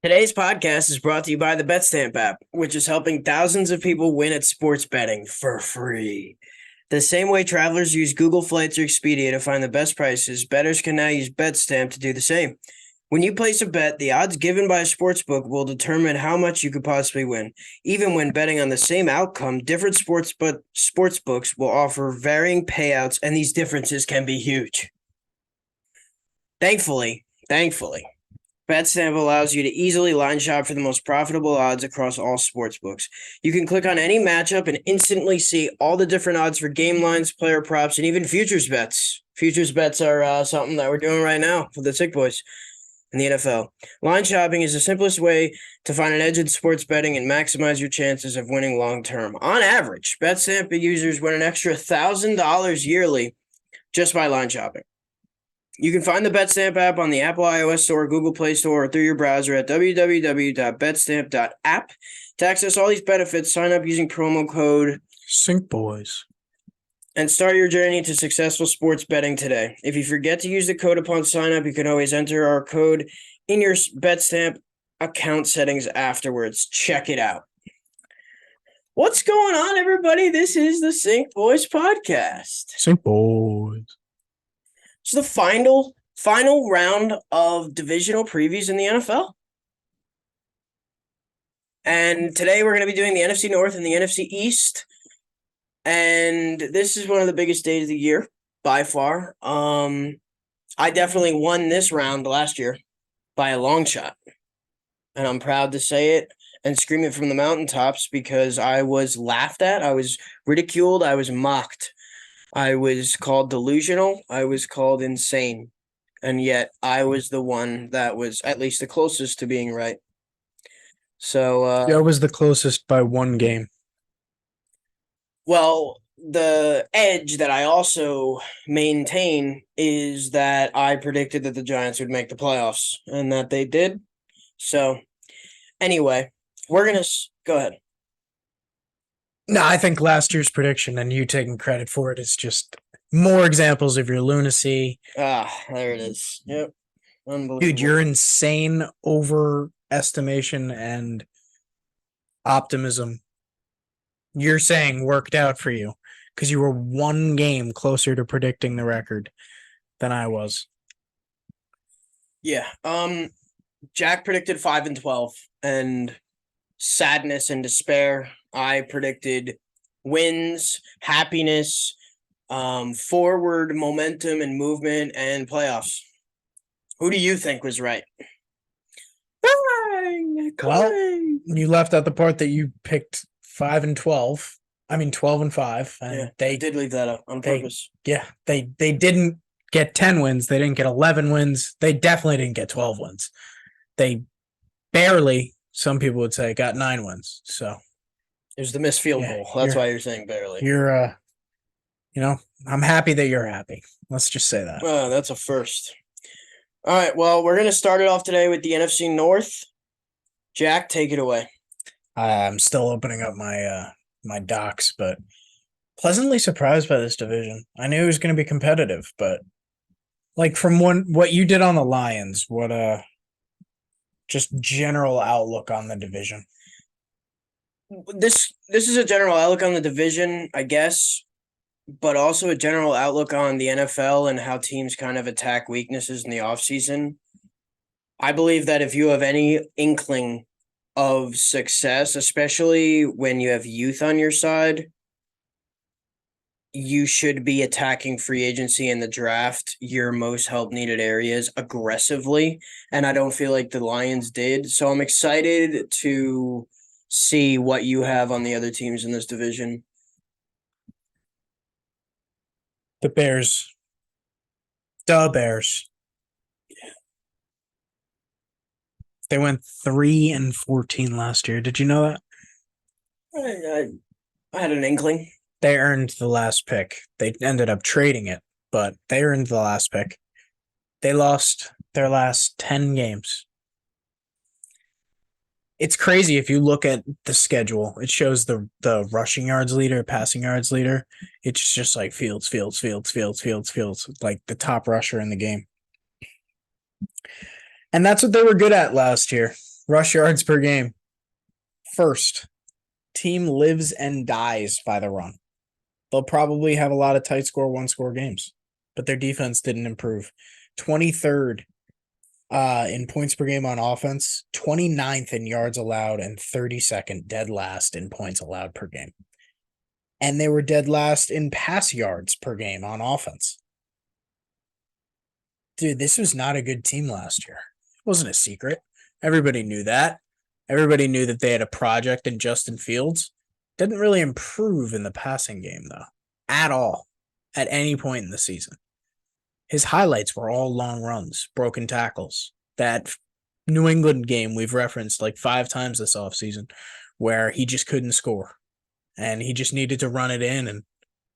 Today's podcast is brought to you by the BetStamp app, which is helping thousands of people win at sports betting for free. The same way travelers use Google Flights or Expedia to find the best prices, bettors can now use BetStamp to do the same. When you place a bet, the odds given by a sportsbook will determine how much you could possibly win. Even when betting on the same outcome, different sportsbooks will offer varying payouts, and these differences can be huge. Thankfully, BetStamp allows you to easily line shop for the most profitable odds across all sportsbooks. You can click on any matchup and instantly see all the different odds for game lines, player props, and even futures bets. Futures bets are something that we're doing right now for the Sick Boys in the NFL. Line shopping is the simplest way to find an edge in sports betting and maximize your chances of winning long term. On average, BetStamp users win an extra $1,000 yearly just by line shopping. You can find the BetStamp app on the Apple iOS Store, Google Play Store, or through your browser at www.betstamp.app. To access all these benefits, sign up using promo code SyncBoys and start your journey to successful sports betting today. If you forget to use the code upon sign up, you can always enter our code in your BetStamp account settings afterwards. Check it out. What's going on, everybody? This is the Sync Boys podcast. SyncBoys. It's the final round of divisional previews in the NFL. And today we're going to be doing the NFC North and the NFC East. And this is one of the biggest days of the year by far. I definitely won this round last year by a long shot. And I'm proud to say it and scream it from the mountaintops because I was laughed at, I was ridiculed, I was mocked. I was called delusional. I was called insane. And yet I was the one that was at least the closest to being right. So I was the closest by one game. Well, the edge that I also maintain is that I predicted that the Giants would make the playoffs and that they did. So anyway, we're going to go ahead. No, I think last year's prediction and you taking credit for it is just more examples of your lunacy. There it is. Yep. Unbelievable. Dude, your insane overestimation and optimism you're saying worked out for you because you were one game closer to predicting the record than I was. Yeah. Jack predicted 5-12 and sadness and despair. I predicted wins, happiness, forward momentum and movement, and playoffs. Who do you think was right? Well, you left out the part that you picked 5-12. I mean 12-5. And yeah, they did leave that out on purpose. They didn't get 10 wins. They didn't get 11 wins. They definitely didn't get 12 wins. They barely, some people would say, got 9 wins. So it was the missed field goal. That's why you're saying barely. You're, I'm happy that you're happy. Let's just say that. That's a first. All right. Well, we're going to start it off today with the NFC North. Jack, take it away. I'm still opening up my docs, but pleasantly surprised by this division. I knew it was going to be competitive, but like from what you did on the Lions, what just general outlook on the division. This is a general outlook on the division, I guess, but also a general outlook on the NFL and how teams kind of attack weaknesses in the offseason. I believe that if you have any inkling of success, especially when you have youth on your side, you should be attacking free agency and the draft, your most help needed areas, aggressively. And I don't feel like the Lions did. So I'm excited to see what you have on the other teams in this division. The Bears. They went 3-14 last year. Did you know that? I had an inkling. They earned the last pick. They ended up trading it, but they earned the last pick. They lost their last 10 games. It's crazy if you look at the schedule. It shows the rushing yards leader, passing yards leader. It's just like Fields, like the top rusher in the game. And that's what they were good at last year, Rush yards per game. First, team lives and dies by the run. They'll probably have a lot of tight score, one-score games, but their defense didn't improve. 23rd in points per game on offense, 29th in yards allowed, and 32nd dead last in points allowed per game. And they were dead last in pass yards per game on offense. Dude, this was not a good team last year. It wasn't a secret. Everybody knew that. Everybody knew that they had a project in Justin Fields. Didn't really improve in the passing game, though, at all, at any point in the season. His highlights were all long runs, broken tackles. That New England game we've referenced like 5 times this offseason where he just couldn't score. And he just needed to run it in, and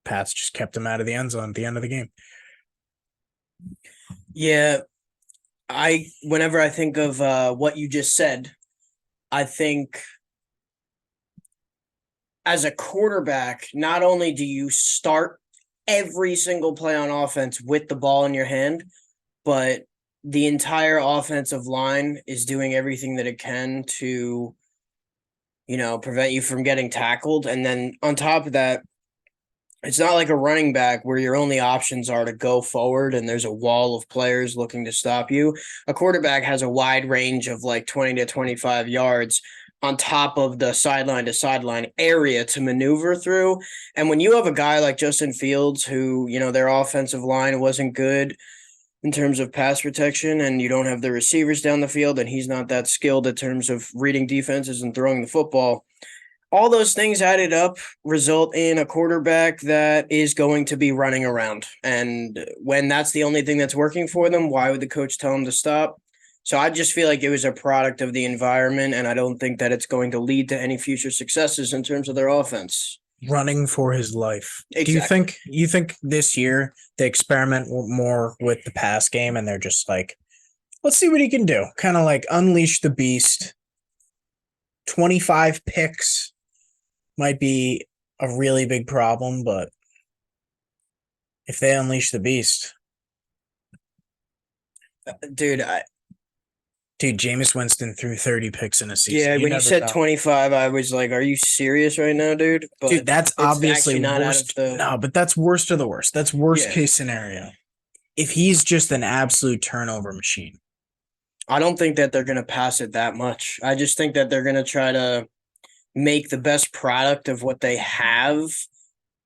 Pats just kept him out of the end zone at the end of the game. Yeah, whenever I think of what you just said, I think as a quarterback, not only do you start every single play on offense with the ball in your hand, but the entire offensive line is doing everything that it can to, prevent you from getting tackled. And then on top of that, it's not like a running back where your only options are to go forward and there's a wall of players looking to stop you. A quarterback has a wide range of like 20 to 25 yards on top of the sideline to sideline area to maneuver through. And when you have a guy like Justin Fields, who, their offensive line wasn't good in terms of pass protection, and you don't have the receivers down the field, and he's not that skilled in terms of reading defenses and throwing the football, all those things added up result in a quarterback that is going to be running around. And when that's the only thing that's working for them, why would the coach tell them to stop? So I just feel like it was a product of the environment, and I don't think that it's going to lead to any future successes in terms of their offense. Running for his life. Exactly. Do you think this year they experiment more with the pass game and they're just like, let's see what he can do? Kind of like unleash the beast. 25 picks might be a really big problem, but if they unleash the beast, Dude, Jameis Winston threw 30 picks in a season. yeah, when you said 25, I was like, are you serious right now, dude? But dude, that's obviously not worst. Out of the... No, but that's worst of the worst. That's worst case scenario. If he's just an absolute turnover machine. I don't think that they're going to pass it that much. I just think that they're going to try to make the best product of what they have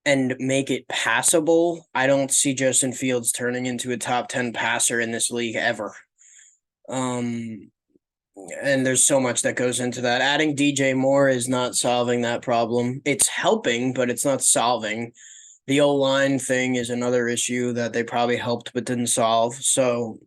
and make it passable. I don't see Justin Fields turning into a top 10 passer in this league ever. And there's so much that goes into that. Adding DJ Moore is not solving that problem. It's helping, but it's not solving. The O-line thing is another issue that they probably helped but didn't solve. So,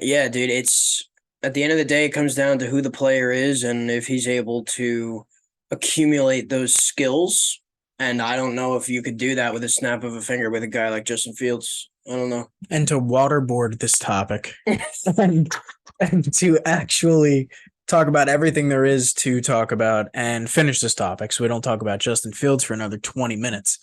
yeah, dude, it's at the end of the day, it comes down to who the player is and if he's able to accumulate those skills. And I don't know if you could do that with a snap of a finger with a guy like Justin Fields. I don't know. And to waterboard this topic and to actually talk about everything there is to talk about and finish this topic so we don't talk about Justin Fields for another 20 minutes.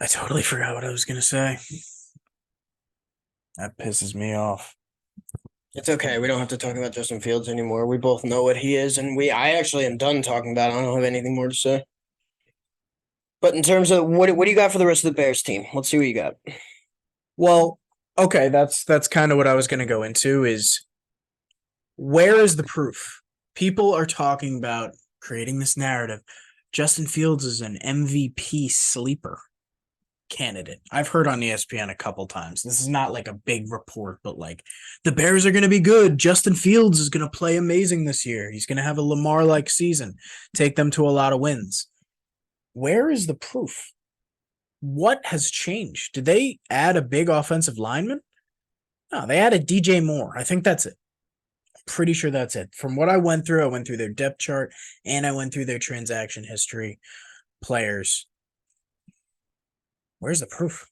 I totally forgot what I was going to say. That pisses me off. It's okay. We don't have to talk about Justin Fields anymore. We both know what he is, and I actually am done talking about it. I don't have anything more to say. But in terms of what do you got for the rest of the Bears team? Let's see what you got. Well, okay, that's kind of what I was going to go into is where is the proof? People are talking about creating this narrative. Justin Fields is an MVP sleeper candidate. I've heard on ESPN a couple times. This is not like a big report, but like the Bears are going to be good. Justin Fields is going to play amazing this year. He's going to have a Lamar-like season, take them to a lot of wins. Where is the proof? What has changed? Did they add a big offensive lineman? No, they added DJ Moore. I think that's it. I'm pretty sure that's it. From what I went through their depth chart and I went through their transaction history players. Where's the proof?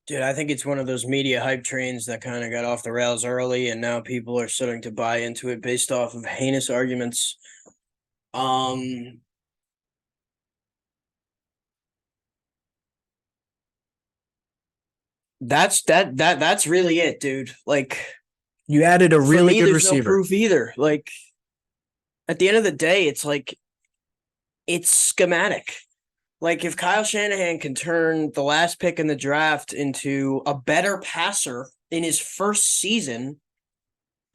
Dude, I think it's one of those media hype trains that kind of got off the rails early, and now people are starting to buy into it based off of heinous arguments. That's really it, dude. Like You added a for really me, good there's no receiver. proof either. Like at the end of the day, it's like it's schematic. Like if Kyle Shanahan can turn the last pick in the draft into a better passer in his first season,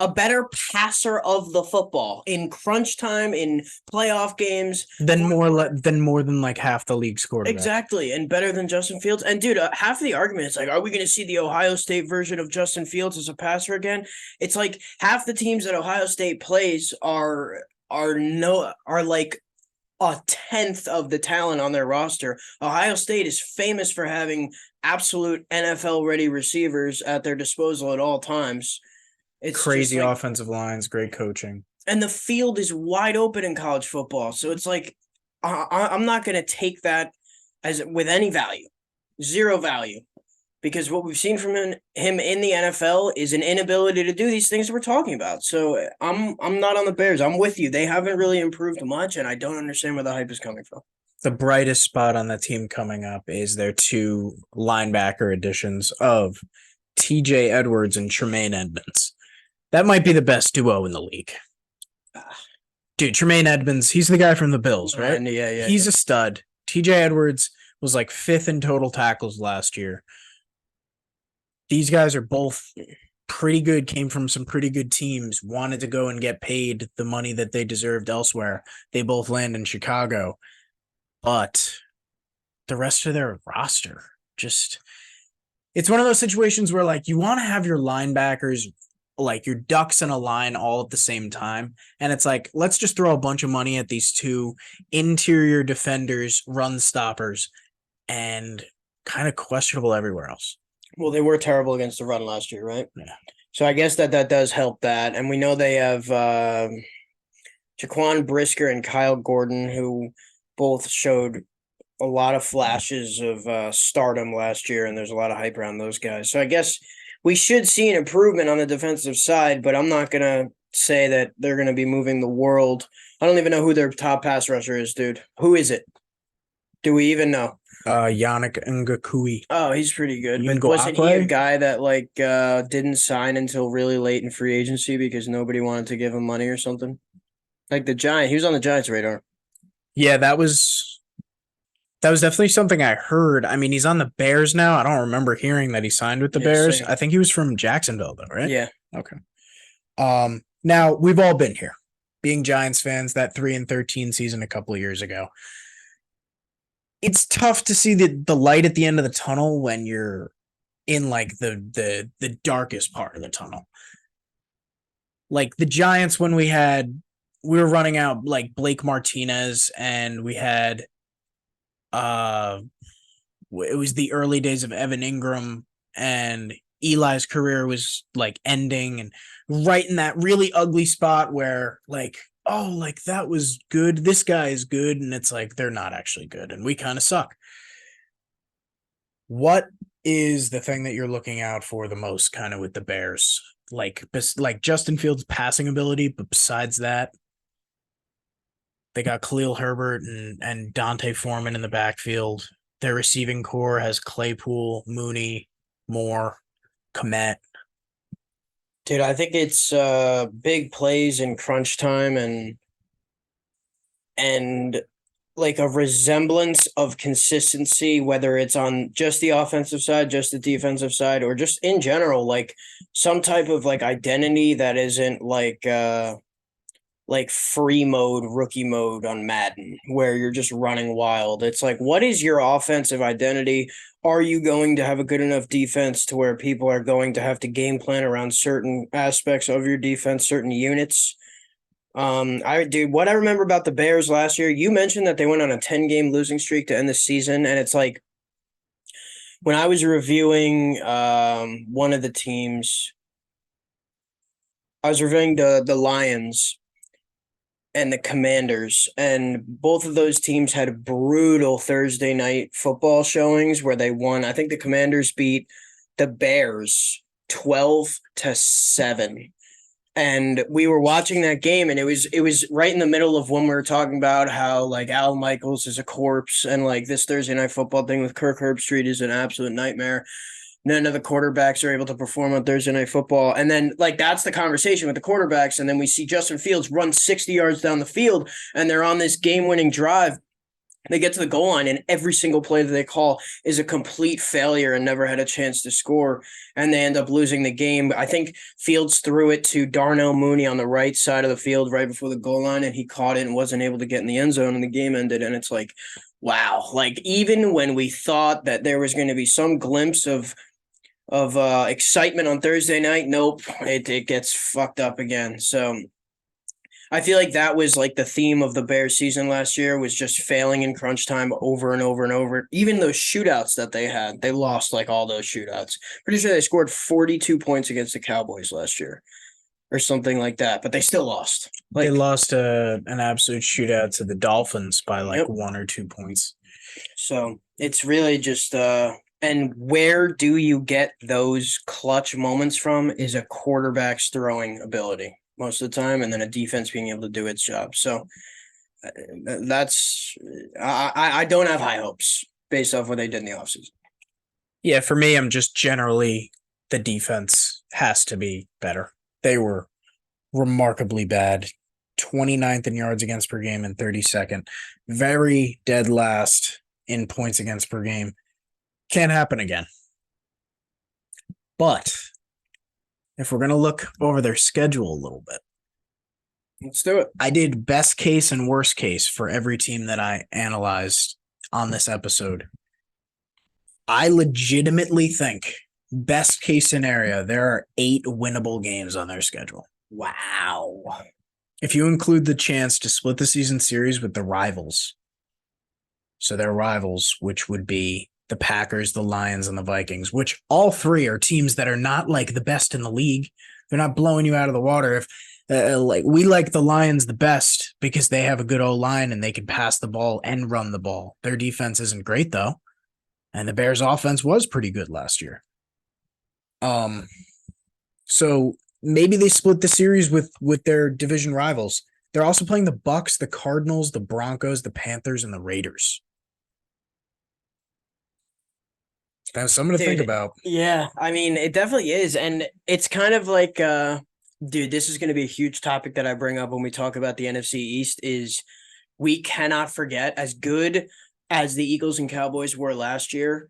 a better passer of the football in crunch time, in playoff games, Then more than like half the league's quarterback. exactly, and better than Justin Fields. And dude, half of the argument is like, are we going to see the Ohio State version of Justin Fields as a passer again? It's like half the teams that Ohio State plays are like a tenth of the talent on their roster. Ohio State is famous for having absolute NFL ready receivers at their disposal at all times. It's Crazy just like, offensive lines, great coaching. and the field is wide open in college football. So it's like, I'm not going to take that as with any value, zero value, because what we've seen from him in the NFL is an inability to do these things we're talking about. So I'm not on the Bears. I'm with you. They haven't really improved much, and I don't understand where the hype is coming from. The brightest spot on the team coming up is their two linebacker additions of TJ Edwards and Tremaine Edmonds. That might be the best duo in the league. Dude, Tremaine Edmonds, he's the guy from the Bills, right? Yeah. He's a stud. TJ Edwards was like 5th in total tackles last year. These guys are both pretty good, came from some pretty good teams, wanted to go and get paid the money that they deserved elsewhere. They both land in Chicago. But the rest of their roster, just it's one of those situations where like you want to have your linebackers like your ducks in a line all at the same time. And it's like, let's just throw a bunch of money at these two interior defenders, run stoppers, and kind of questionable everywhere else. Well, they were terrible against the run last year, right? Yeah. So I guess that does help that. And we know they have Jaquan Brisker and Kyle Gordon, who both showed a lot of flashes of stardom last year, and there's a lot of hype around those guys. So I guess we should see an improvement on the defensive side, but I'm not going to say that they're going to be moving the world. I don't even know who their top pass rusher is, dude. Who is it? Do we even know? Yannick Ngakui. Oh, he's pretty good. But Ngakwe? wasn't he a guy that like didn't sign until really late in free agency because nobody wanted to give him money or something? Like the Giant, he was on the Giants' radar. Yeah, that was definitely something I heard. I mean, he's on the Bears now. I don't remember hearing that he signed with the Bears. Same. I think he was from Jacksonville, though, right? Yeah. Okay. Now we've all been here, being Giants fans. That 3-13 season a couple of years ago. It's tough to see the light at the end of the tunnel when you're in like the darkest part of the tunnel. Like the Giants, when we were running out like Blake Martinez, and we had it was the early days of Evan Ingram, and Eli's career was like ending, and right in that really ugly spot where like, oh, like that was good. This guy is good. And it's like, they're not actually good. And we kind of suck. What is the thing that you're looking out for the most kind of with the Bears? Like Justin Fields' passing ability, but besides that, they got Khalil Herbert and Dante Foreman in the backfield. Their receiving core has Claypool, Mooney, Moore, Kmet. Dude, I think it's big plays in crunch time and like a resemblance of consistency, whether it's on just the offensive side, just the defensive side, or just in general, like some type of like identity that isn't like free mode, rookie mode on Madden, where you're just running wild. It's like, what is your offensive identity? Are you going to have a good enough defense to where people are going to have to game plan around certain aspects of your defense, certain units? What I remember about the Bears last year, you mentioned that they went on a 10-game losing streak to end the season, and it's like when I was reviewing one of the teams, I was reviewing the Lions and the Commanders, and both of those teams had brutal Thursday night football showings where they won. I think the Commanders beat the Bears 12-7. And we were watching that game, and it was right in the middle of when we were talking about how like Al Michaels is a corpse, and like this Thursday night football thing with Kirk Herbstreit is an absolute nightmare. none of the quarterbacks are able to perform on Thursday Night Football. And then, like, that's the conversation with the quarterbacks. And then we see Justin Fields run 60 yards down the field, and they're on this game-winning drive. They get to the goal line, and every single play that they call is a complete failure and never had a chance to score, and they end up losing the game. I think Fields threw it to Darnell Mooney on the right side of the field right before the goal line, and he caught it and wasn't able to get in the end zone, and the game ended. And it's like, wow. Like, even when we thought that there was going to be some glimpse of excitement on Thursday night, nope, it gets fucked up again. So I feel like that was like the theme of the Bears season last year, was just failing in crunch time over and over and over. Even those shootouts that they had, they lost like all those shootouts. Pretty sure they scored 42 points against the Cowboys last year or something like that, but they still lost. They lost an absolute shootout to the Dolphins by like 1 or 2 points. So it's really just and where do you get those clutch moments from is a quarterback's throwing ability most of the time, and then a defense being able to do its job. So that's I don't have high hopes based off what they did in the offseason. Yeah, for me, I'm just generally the defense has to be better. They were remarkably bad. 29th in yards against per game and 32nd. Very dead last in points against per game. Can't happen again. But if we're going to look over their schedule a little bit, let's do it. I did best case and worst case for every team that I analyzed on this episode. I legitimately think, best case scenario, there are 8 winnable games on their schedule. Wow. If you include the chance to split the season series with the rivals. So their rivals, which would be the Packers, the Lions, and the Vikings, which all 3 are teams that are not like the best in the league. They're not blowing you out of the water. If like we like the Lions the best because they have a good O-line and they can pass the ball and run the ball. Their defense isn't great though. And the Bears offense was pretty good last year. So maybe they split the series with their division rivals. They're also playing the Bucs, the Cardinals, the Broncos, the Panthers, and the Raiders. That's something to think about. Yeah, I mean, it definitely is. And it's kind of like, this is going to be a huge topic that I bring up when we talk about the NFC East, is we cannot forget, as good as the Eagles and Cowboys were last year,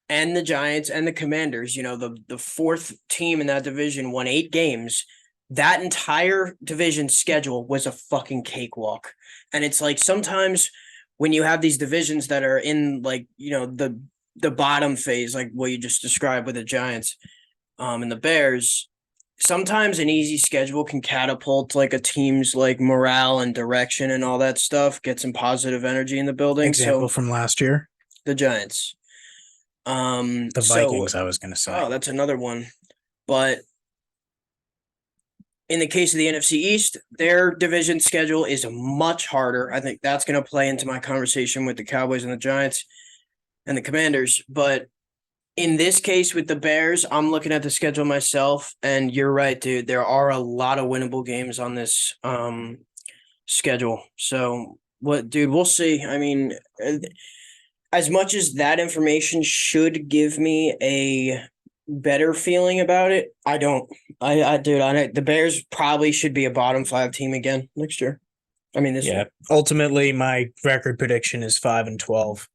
and the Giants and the Commanders, the fourth team in that division won 8 games. That entire division schedule was a fucking cakewalk. And it's like, sometimes when you have these divisions that are in like, the bottom phase, like what you just described with the Giants and the Bears, sometimes an easy schedule can catapult like a team's like morale and direction and all that stuff, get some positive energy in the building. Example from last year? The Giants. The Vikings, I was going to say. Oh, that's another one. But in the case of the NFC East, their division schedule is much harder. I think that's going to play into my conversation with the Cowboys and the Giants and the Commanders. But in this case with the Bears, I'm looking at the schedule myself, and you're right, dude. There are a lot of winnable games on this schedule. So we'll see. I mean, as much as that information should give me a better feeling about it, I don't. The Bears probably should be a bottom 5 team again next year. I mean, this year. Ultimately, my record prediction is 5-12.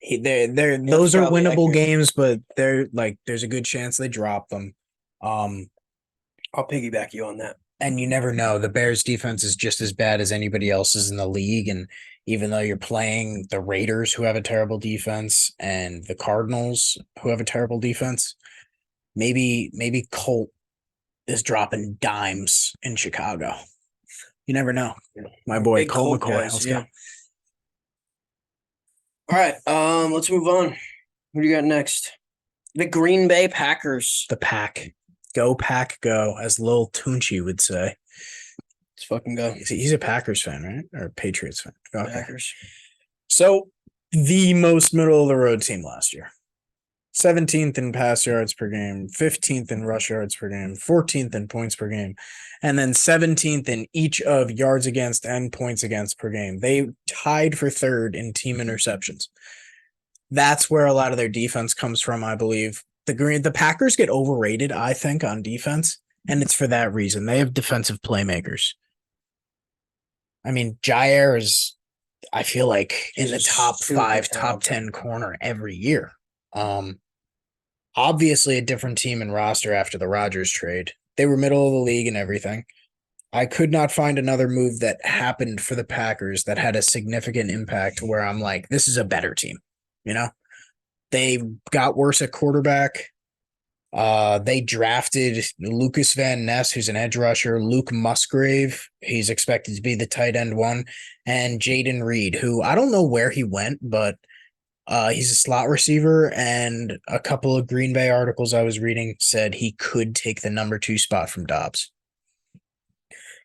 Those are winnable games, but there's a good chance they drop them. I'll piggyback you on that. And you never know. The Bears defense is just as bad as anybody else's in the league. And even though you're playing the Raiders, who have a terrible defense, and the Cardinals, who have a terrible defense, maybe Colt is dropping dimes in Chicago. You never know. My boy, Colt McCoy. Let's go. All right, let's move on. What do you got next? The Green Bay Packers. The Pack. Go Pack, go, as Lil Tunchi would say. Let's fucking go. He's a Packers fan, right? Or a Patriots fan. Okay. Packers. So, the most middle-of-the-road team last year. 17th in pass yards per game, 15th in rush yards per game, 14th in points per game, and then 17th in each of yards against and points against per game. They tied for 3rd in team interceptions. That's where a lot of their defense comes from, I believe. The Packers get overrated, I think, on defense, and it's for that reason. They have defensive playmakers. I mean, Jair is, I feel like, in He's the a top super 5, top talented. 10 corner every year. Obviously a different team and roster after the Rodgers trade. They were middle of the league and everything. I could not find another move that happened for the Packers that had a significant impact where I'm like, this is a better team. You know, they got worse at quarterback. They drafted Lucas Van Ness, who's an edge rusher, Luke Musgrave, he's expected to be the tight end one, and Jaden Reed, who I don't know where he went, but he's a slot receiver, and a couple of Green Bay articles I was reading said he could take the number 2 spot from Dobbs.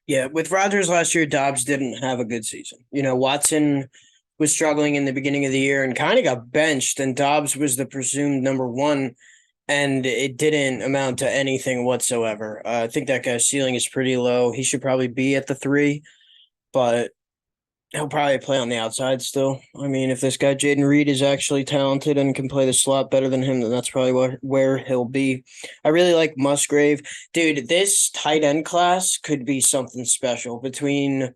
Yeah, with Rodgers last year, Dobbs didn't have a good season. Watson was struggling in the beginning of the year and kind of got benched, and Dobbs was the presumed number 1, and it didn't amount to anything whatsoever. I think that guy's ceiling is pretty low. He should probably be at the 3, but he'll probably play on the outside still. I mean, if this guy Jaden Reed is actually talented and can play the slot better than him, then that's probably where he'll be. I really like Musgrave. Dude, this tight end class could be something special between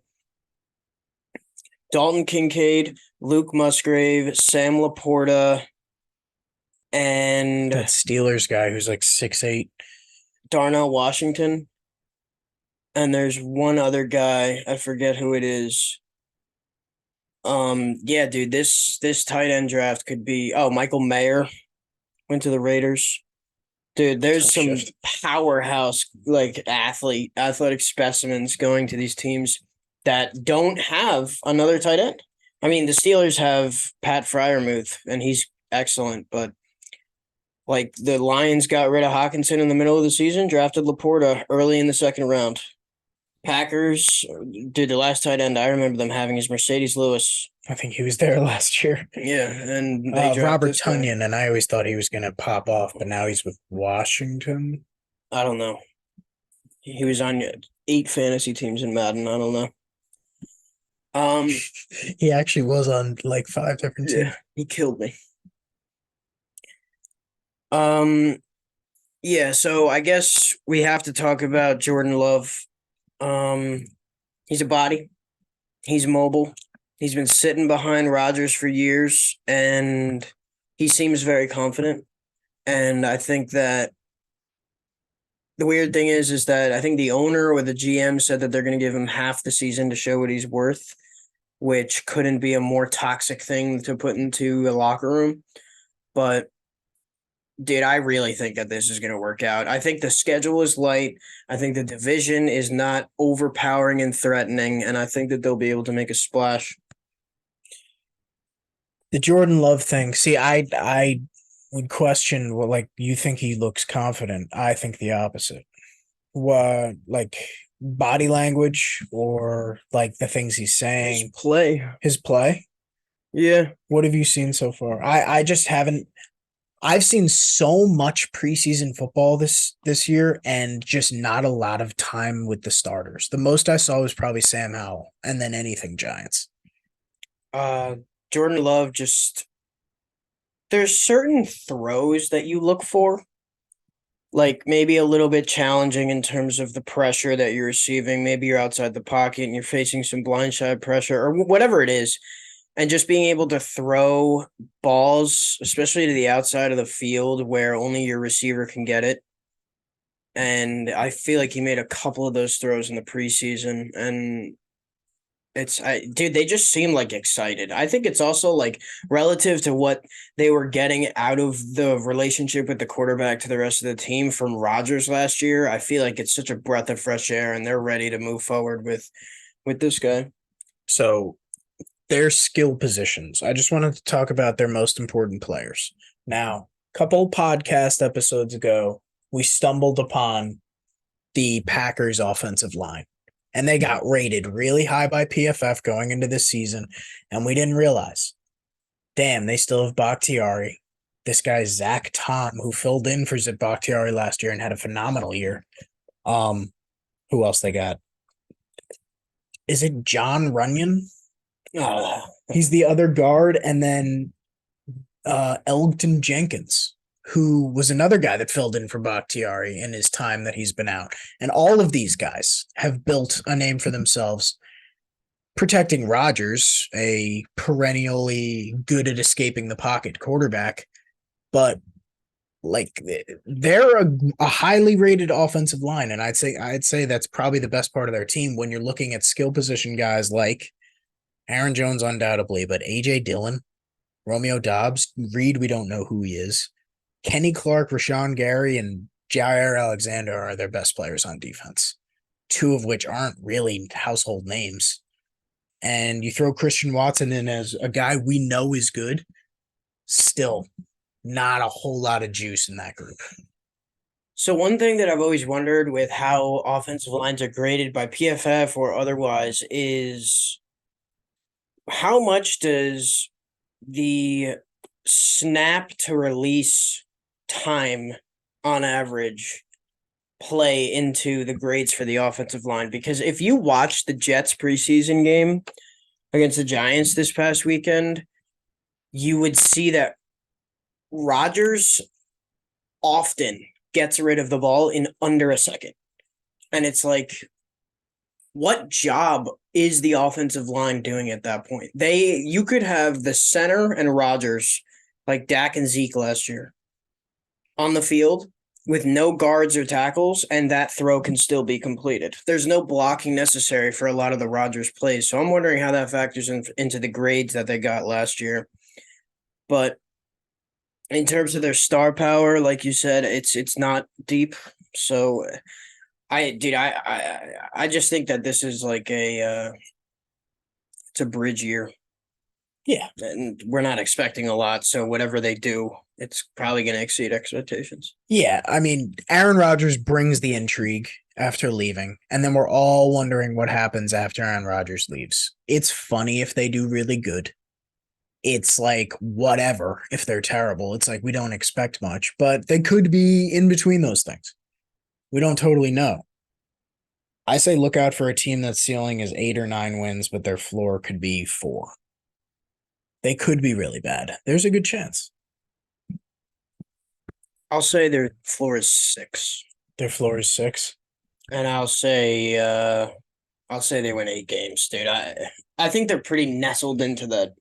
Dalton Kincaid, Luke Musgrave, Sam Laporta, and That Steelers guy who's like 6'8". Darnell Washington. And there's one other guy, I forget who it is. Yeah, dude, this tight end draft could be Michael Mayer went to the Raiders. Dude, there's some powerhouse like athletic specimens going to these teams that don't have another tight end. I mean, the Steelers have Pat Freiermuth, and he's excellent, but like the Lions got rid of Hawkinson in the middle of the season, drafted Laporta early in the second round. Packers, dude, the last tight end I remember them having is Mercedes Lewis. I think he was there last year. Yeah, and they Robert Tonyan, and I always thought he was going to pop off, but now he's with Washington. I don't know. He was on 8 fantasy teams in Madden. I don't know. He actually was on like 5 different teams. Yeah, he killed me. Yeah, so I guess we have to talk about Jordan Love. He's a body. He's mobile. He's been sitting behind Rodgers for years, and he seems very confident. And I think that the weird thing is that I think the owner or the GM said that they're going to give him half the season to show what he's worth, which couldn't be a more toxic thing to put into a locker room. But dude, I really think that this is going to work out. I think the schedule is light. I think the division is not overpowering and threatening, and I think that they'll be able to make a splash. The Jordan Love thing. See, I would question what, like, you think he looks confident. I think the opposite. What, like, body language or like the things he's saying? His play? Yeah. What have you seen so far? I just haven't. I've seen so much preseason football this year and just not a lot of time with the starters. The most I saw was probably Sam Howell and then anything Giants. Jordan Love there's certain throws that you look for, like maybe a little bit challenging in terms of the pressure that you're receiving. Maybe you're outside the pocket and you're facing some blindside pressure or whatever it is. And just being able to throw balls, especially to the outside of the field where only your receiver can get it. And I feel like he made a couple of those throws in the preseason. And dude, they just seem like excited. I think it's also like relative to what they were getting out of the relationship with the quarterback to the rest of the team from Rodgers last year. I feel like it's such a breath of fresh air and they're ready to move forward with this guy. So their skill positions. I just wanted to talk about their most important players. Now, a couple podcast episodes ago, we stumbled upon the Packers offensive line, and they got rated really high by PFF going into this season, and we didn't realize. Damn, they still have Bakhtiari. This guy, Zach Tom, who filled in for Zip Bakhtiari last year and had a phenomenal year. Who else they got? Is it John Runyon? He's the other guard, and then Elgton Jenkins, who was another guy that filled in for Bakhtiari in his time that he's been out. And all of these guys have built a name for themselves protecting Rodgers, a perennially good at escaping the pocket quarterback. But like they're a highly rated offensive line, and I'd say that's probably the best part of their team when you're looking at skill position guys like Aaron Jones, undoubtedly, but AJ Dillon, Romeo Dobbs, Reed, we don't know who he is. Kenny Clark, Rashawn Gary, and Jair Alexander are their best players on defense, two of which aren't really household names. And you throw Christian Watson in as a guy we know is good, still not a whole lot of juice in that group. So one thing that I've always wondered with how offensive lines are graded by PFF or otherwise is how much does the snap to release time on average play into the grades for the offensive line? Because if you watch the Jets preseason game against the Giants this past weekend, you would see that Rodgers often gets rid of the ball in under a second. And it's like, what job is the offensive line doing at that point? You could have the center and Rodgers, like Dak and Zeke last year, on the field with no guards or tackles, and that throw can still be completed. There's no blocking necessary for a lot of the Rodgers plays. So I'm wondering how that factors into the grades that they got last year. But in terms of their star power, like you said, it's not deep. So I just think that this is like it's a bridge year. Yeah. And we're not expecting a lot. So whatever they do, it's probably going to exceed expectations. Yeah. I mean, Aaron Rodgers brings the intrigue after leaving, and then we're all wondering what happens after Aaron Rodgers leaves. It's funny if they do really good. It's like whatever if they're terrible. It's like we don't expect much, but they could be in between those things. We don't totally know. I say look out for a team that's ceiling is 8 or 9 wins, but their floor could be 4. They could be really bad. There's a good chance. I'll say their floor is 6. Their floor is 6. And I'll say they win 8 games, dude. I think they're pretty nestled into the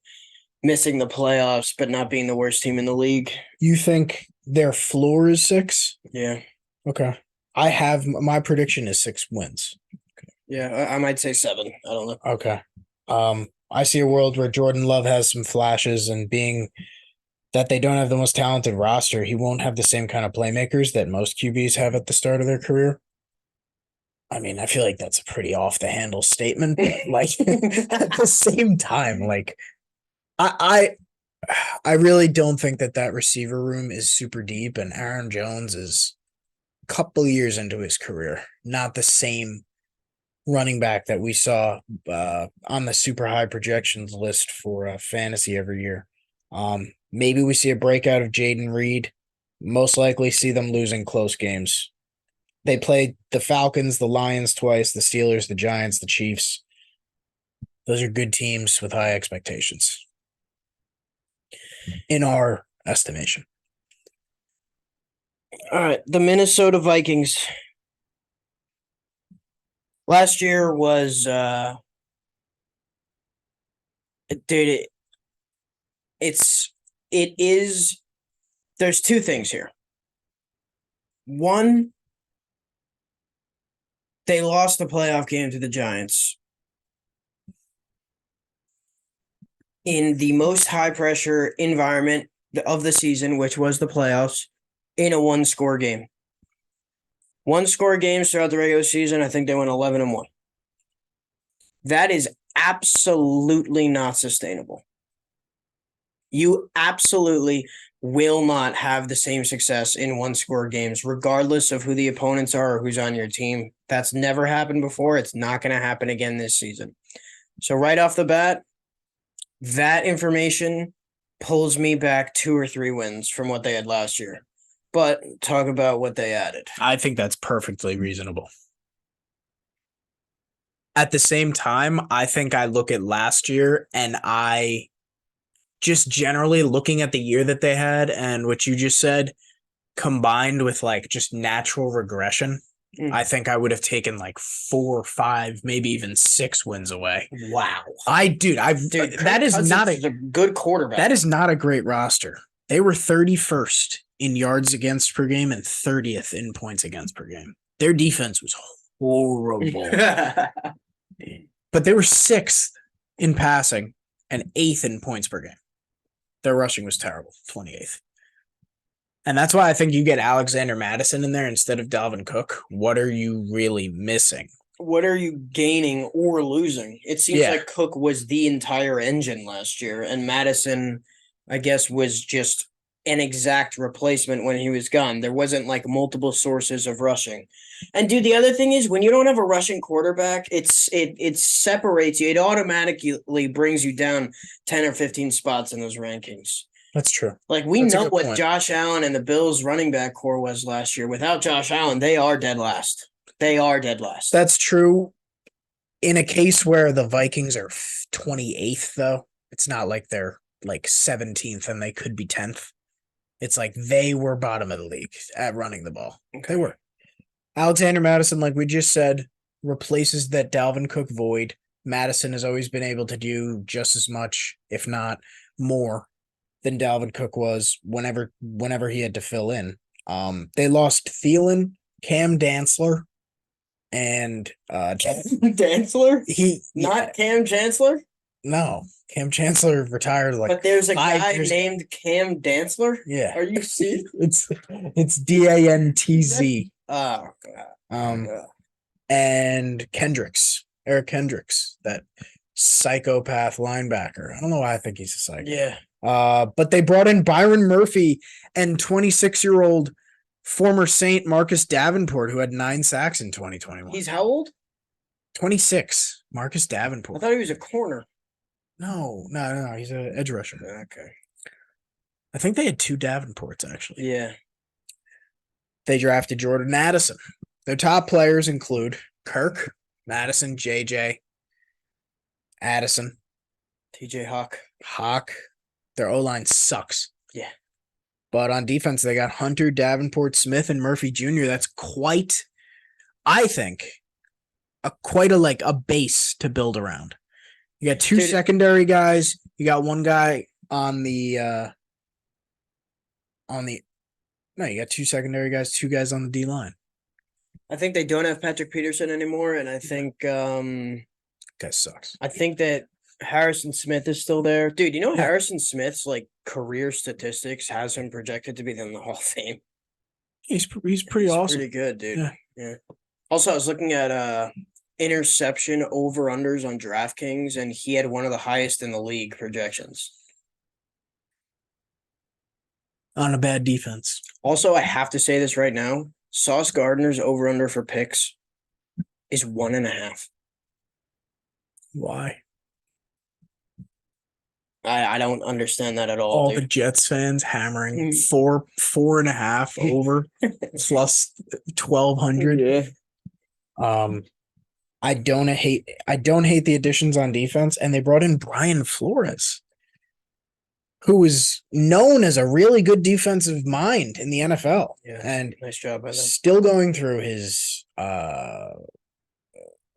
missing the playoffs, but not being the worst team in the league. You think their floor is 6? Yeah. Okay. I have my prediction is 6 wins. Okay. Yeah, I might say 7. I don't know. Okay. I see a world where Jordan Love has some flashes, and being that they don't have the most talented roster, he won't have the same kind of playmakers that most QBs have at the start of their career. I mean, I feel like that's a pretty off the handle statement, but like at the same time, like I really don't think that receiver room is super deep, and Aaron Jones is a couple of years into his career, not the same running back that we saw on the super high projections list for fantasy every year. Maybe we see a breakout of Jaden Reed. Most likely see them losing close games. They played the Falcons, the Lions twice, the Steelers, the Giants, the Chiefs. Those are good teams with high expectations, in our estimation. All right, the Minnesota Vikings. Last year was, dude, there's 2 things here. One, they lost the playoff game to the Giants in the most high-pressure environment of the season, which was the playoffs, in a 1-score game. 1-score games throughout the regular season, I think they went 11-1. That is absolutely not sustainable. You absolutely will not have the same success in 1-score games, regardless of who the opponents are or who's on your team. That's never happened before. It's not going to happen again this season. So right off the bat, that information pulls me back 2 or 3 wins from what they had last year. But talk about what they added. I think that's perfectly reasonable. At the same time, I think I look at last year, and I just generally looking at the year that they had and what you just said, combined with like just natural regression, Mm. I think I would have taken like 4 or 5, maybe even 6 wins away. Wow. Dude, that is not a good quarterback. That is not a great roster. They were 31st in yards against per game and 30th in points against per game. Their defense was horrible. But they were 6th in passing and 8th in points per game. Their rushing was terrible, 28th. And that's why I think you get Alexander Madison in there instead of Dalvin Cook. What are you really missing? What are you gaining or losing? It seems like Cook was the entire engine last year, and Madison, I guess, was just an exact replacement when he was gone. There wasn't like multiple sources of rushing. And dude, the other thing is when you don't have a rushing quarterback, it separates you. It automatically brings you down 10 or 15 spots in those rankings. That's true. Like we know what Josh Allen and the Bills running back core was last year. Without Josh Allen, they are dead last. They are dead last. That's true. In a case where the Vikings are 28th, though, it's not like they're like 17th and they could be 10th. It's like they were bottom of the league at running the ball. Okay. They were. Alexander Madison, like we just said, replaces that Dalvin Cook void. Madison has always been able to do just as much, if not more, than Dalvin Cook was whenever he had to fill in. They lost Thielen, Cam Dantzler, and Dantzler? Cam Chancellor? No, Cam Chancellor retired like. But there's a guy named Cam Dantzler? Yeah. Are you serious? It's DANTZ. Oh God. And Eric Kendricks, that psychopath linebacker. I don't know why I think he's a psycho. Yeah. But they brought in Byron Murphy and 26-year-old former Saint Marcus Davenport, who had 9 sacks in 2021. He's how old? 26. Marcus Davenport. I thought he was a corner. No. He's an edge rusher. Okay. I think they had 2 Davenports, actually. Yeah. They drafted Jordan Addison. Their top players include Kirk, Madison, JJ, Addison, TJ Hawk. Their O-line sucks. Yeah. But on defense, they got Hunter, Davenport, Smith, and Murphy Jr. That's quite, I think, quite a base to build around. You got 2 secondary guys. You got 1 guy you got 2 secondary guys, 2 guys on the D-line. I think they don't have Patrick Peterson anymore, and I think guy sucks. I think that Harrison Smith is still there. Dude, you know Harrison Smith's like career statistics has him projected to be in the Hall of Fame. He's pretty awesome. Pretty good, dude. Yeah. Also, I was looking at interception over-unders on DraftKings, and he had one of the highest in the league projections. On a bad defense. Also, I have to say this right now. Sauce Gardner's over-under for picks is 1.5. Why? I don't understand that at all. The Jets fans hammering 4.5 over plus 1,200. Yeah. I don't hate the additions on defense, and they brought in Brian Flores, who is known as a really good defensive mind in the NFL. Yeah, and nice job by them. Still going through his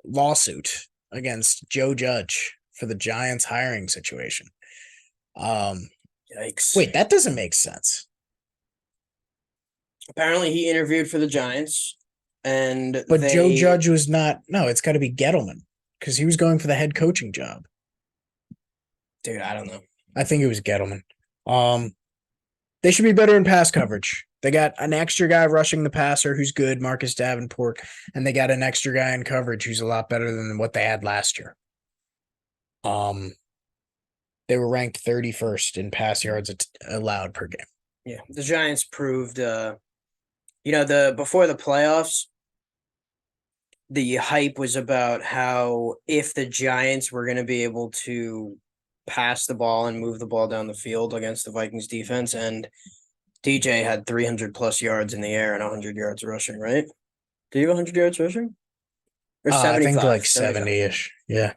lawsuit against Joe Judge for the Giants hiring situation. Yikes. Wait, that doesn't make sense. Apparently he interviewed for the Giants, but Joe Judge was not. No, it's got to be Gettleman because he was going for the head coaching job. Dude, I don't know. I think it was Gettleman. They should be better in pass coverage. They got an extra guy rushing the passer who's good, Marcus Davenport, and they got an extra guy in coverage who's a lot better than what they had last year. They were ranked 31st in pass yards allowed per game. Yeah, the Giants proved, before the playoffs, the hype was about how if the Giants were going to be able to pass the ball and move the ball down the field against the Vikings defense, and DJ had 300 plus yards in the air and 100 yards rushing, right? Did you have 100 yards rushing? Or 75? I think like 70-ish. Yeah.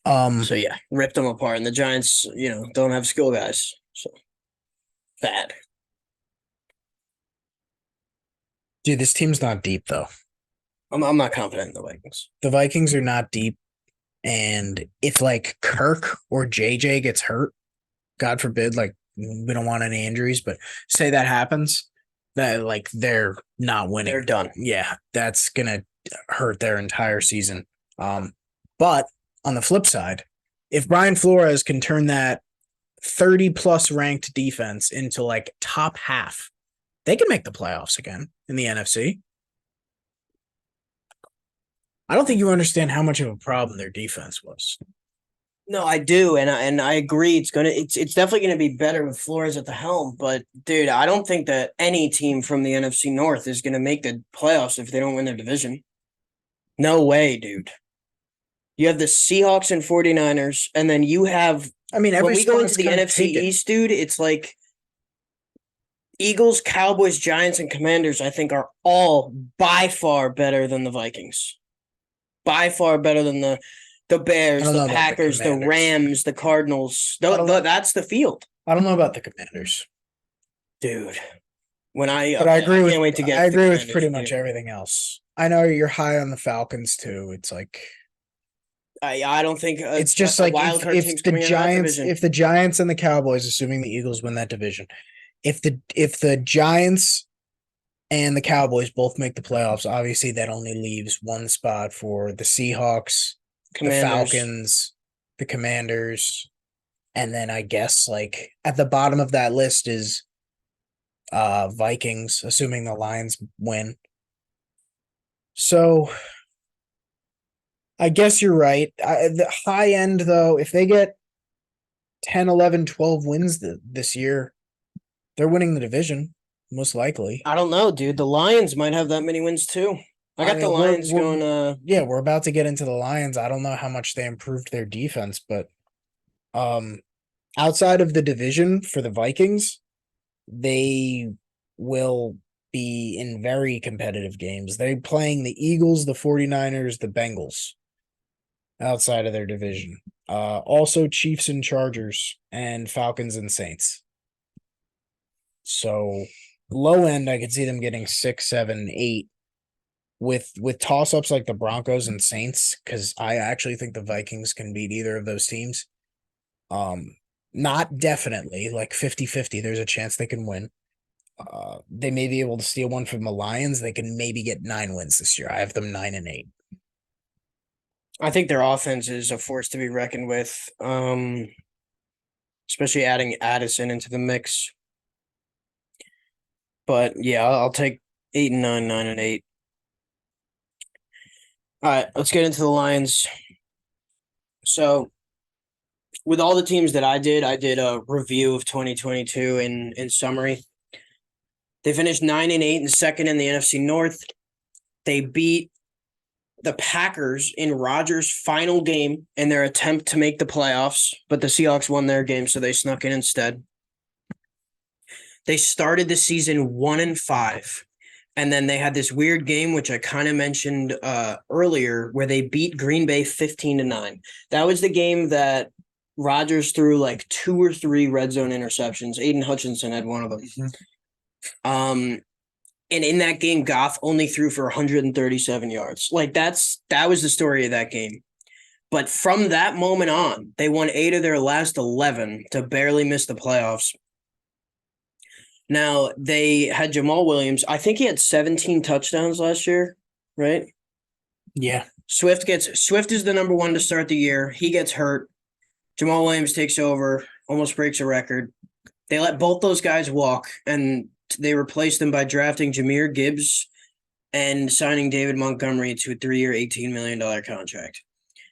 So yeah, ripped them apart, and the Giants, don't have skill guys, so bad. Dude, this team's not deep though. I'm not confident in the Vikings. The Vikings are not deep, and if like Kirk or JJ gets hurt, God forbid, like we don't want any injuries, but say that happens, that like they're not winning. They're done. Yeah, that's gonna hurt their entire season. But on the flip side, if Brian Flores can turn that 30 plus ranked defense into like top half, they can make the playoffs again in the NFC. I don't think you understand how much of a problem their defense was. No, I do, and I agree. It's definitely gonna be better with Flores at the helm. But dude, I don't think that any team from the NFC North is gonna make the playoffs if they don't win their division. No way, dude. You have the Seahawks and 49ers, and then you have I mean, when every we go into spot's the kind of NFC taken. East, dude, it's like Eagles, Cowboys, Giants, and Commanders, I think, are all by far better than the Vikings. By far better than the I Bears, don't the know about the Packers, the Commanders. Rams, the Cardinals. That's the field, I don't know about the Commanders, dude. but I agree I with can't wait to get I to the agree with Commanders, pretty much dude. everything else. I know you're high on the Falcons too. It's like I don't think it's just a like wild card team's the coming out of that Giants, division. if the Giants and the Cowboys, assuming the Eagles win that division, if the Giants and the Cowboys both make the playoffs, obviously that only leaves one spot for the Seahawks, the Commanders. Falcons, the Commanders, and then I guess like at the bottom of that list is Vikings, assuming the Lions win. So I guess you're right. The high end though, if they get 10, 11, 12 wins this year, they're winning the division most likely. I don't know, dude. The Lions might have that many wins too. I I got the mean, Lions going. yeah, we're about to get into the Lions. I don't know how much they improved their defense, but um, outside of the division for the Vikings, they will be in very competitive games. They're playing the Eagles, the 49ers, the Bengals outside of their division. Also Chiefs and Chargers and Falcons and Saints. So low end, I could see them getting 6, 7, 8 with toss ups like the Broncos and Saints, because I actually think the Vikings can beat either of those teams. Not definitely, like 50-50. There's a chance they can win. They may be able to steal one from the Lions. They can maybe get 9 wins this year. I have them 9-8. I think their offense is a force to be reckoned with. Especially adding Addison into the mix. But yeah, I'll take 8-9, 9-8. All right, let's get into the Lions. So, with all the teams that I did a review of 2022 in summary. They finished 9-8 and second in the NFC North. They beat the Packers in Rodgers' final game in their attempt to make the playoffs, but the Seahawks won their game, so they snuck in instead. They started the season 1-5. And then they had this weird game, which I kind of mentioned earlier, where they beat Green Bay 15-9. That was the game that Rodgers threw like 2 or 3 red zone interceptions. Aiden Hutchinson had one of them. And in that game, Goff only threw for 137 yards. Like that was the story of that game. But from that moment on, they won 8 of their last 11 to barely miss the playoffs. Now, they had Jamal Williams. I think he had 17 touchdowns last year, right? Yeah. Swift is the number 1 to start the year. He gets hurt. Jamal Williams takes over, almost breaks a record. They let both those guys walk, and they replaced them by drafting Jahmyr Gibbs and signing David Montgomery to a 3-year, $18 million contract.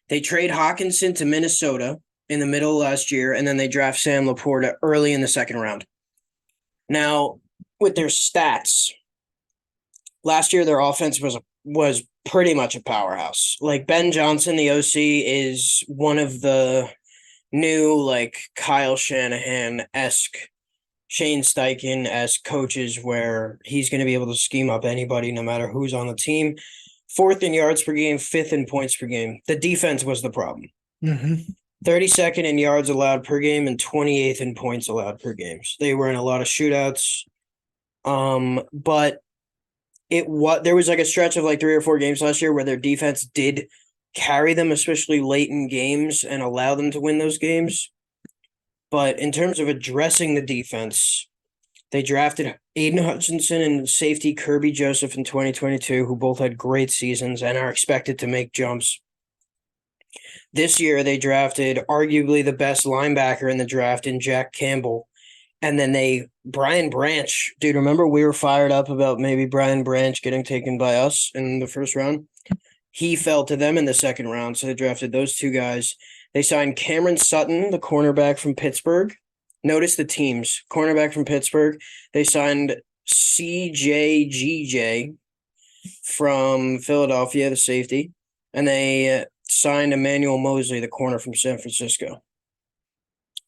They trade Hawkinson to Minnesota in the middle of last year, and then they draft Sam Laporta early in the second round. Now, with their stats, last year their offense was pretty much a powerhouse. Like Ben Johnson, the OC, is one of the new like Kyle Shanahan-esque, Shane Steichen-esque coaches where he's going to be able to scheme up anybody no matter who's on the team. 4th in yards per game, 5th in points per game. The defense was the problem. 32nd in yards allowed per game and 28th in points allowed per game. So they were in a lot of shootouts. But there was like a stretch of like 3 or 4 games last year where their defense did carry them, especially late in games, and allow them to win those games. But in terms of addressing the defense, they drafted Aiden Hutchinson and safety Kirby Joseph in 2022, who both had great seasons and are expected to make jumps. This year, they drafted arguably the best linebacker in the draft in Jack Campbell. And then Brian Branch, dude, remember we were fired up about maybe Brian Branch getting taken by us in the first round? He fell to them in the second round, so they drafted those two guys. They signed Cameron Sutton, the cornerback from Pittsburgh. Notice the teams. Cornerback from Pittsburgh. They signed CJGJ from Philadelphia, the safety. And they signed Emmanuel Mosley, the corner from San Francisco.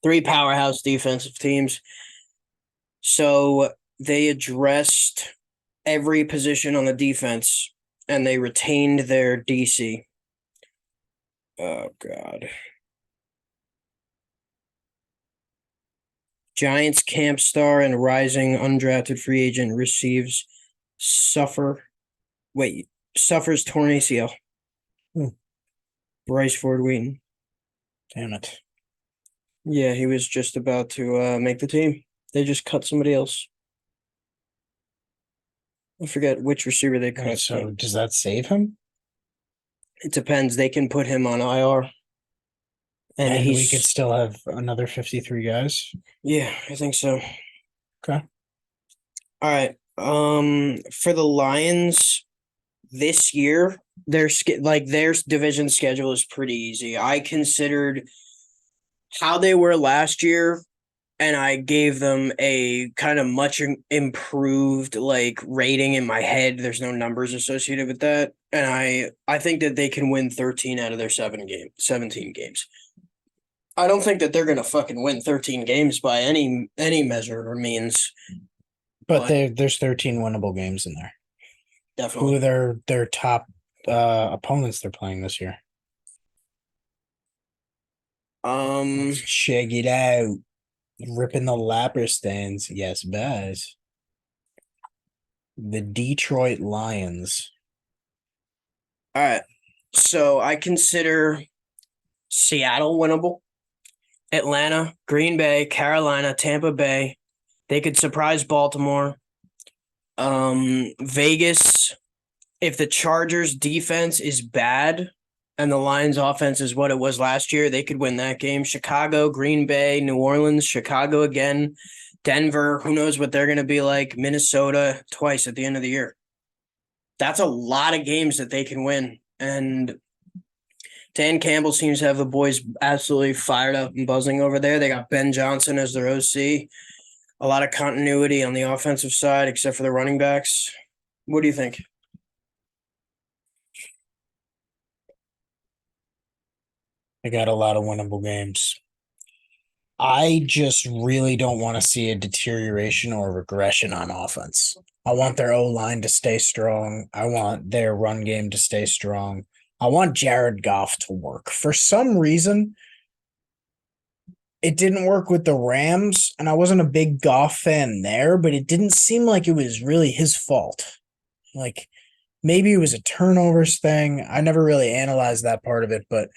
3 powerhouse defensive teams. So they addressed every position on the defense, and they retained their DC. Oh, God. Giants camp star and rising undrafted free agent suffers torn ACL. Bryce Ford Wheaton. Damn it. Yeah, he was just about to make the team. They just cut somebody else. I forget which receiver they cut. So does that save him? It depends. They can put him on IR. And we could still have another 53 guys? Yeah, I think so. Okay. All right. For the Lions this year, their division schedule is pretty easy. I considered how they were last year, and I gave them a kind of much improved rating in my head. There's no numbers associated with that, and I think that they can win 13 out of their 17 games. I don't think that they're gonna fucking win 13 games by any measure or means. But there's 13 winnable games in there. Definitely. Who are their top opponents they're playing this year? Check it out. Ripping the lapper stands. Yes, guys. The Detroit Lions. All right. So I consider Seattle winnable. Atlanta, Green Bay, Carolina, Tampa Bay. They could surprise Baltimore. Vegas, if the Chargers defense is bad and the Lions offense is what it was last year, they could win that game. Chicago, Green Bay, New Orleans, Chicago again, Denver, who knows what they're going to be like, Minnesota twice at the end of the year. That's a lot of games that they can win. And Dan Campbell seems to have the boys absolutely fired up and buzzing over there. They got Ben Johnson as their OC. A lot of continuity on the offensive side, except for the running backs. What do you think? They got a lot of winnable games. I just really don't want to see a deterioration or regression on offense. I want their O-line to stay strong. I want their run game to stay strong. I want Jared Goff to work. For some reason, it didn't work with the Rams, and I wasn't a big Goff fan there, but it didn't seem like it was really his fault. Like, maybe it was a turnovers thing. I never really analyzed that part of it, but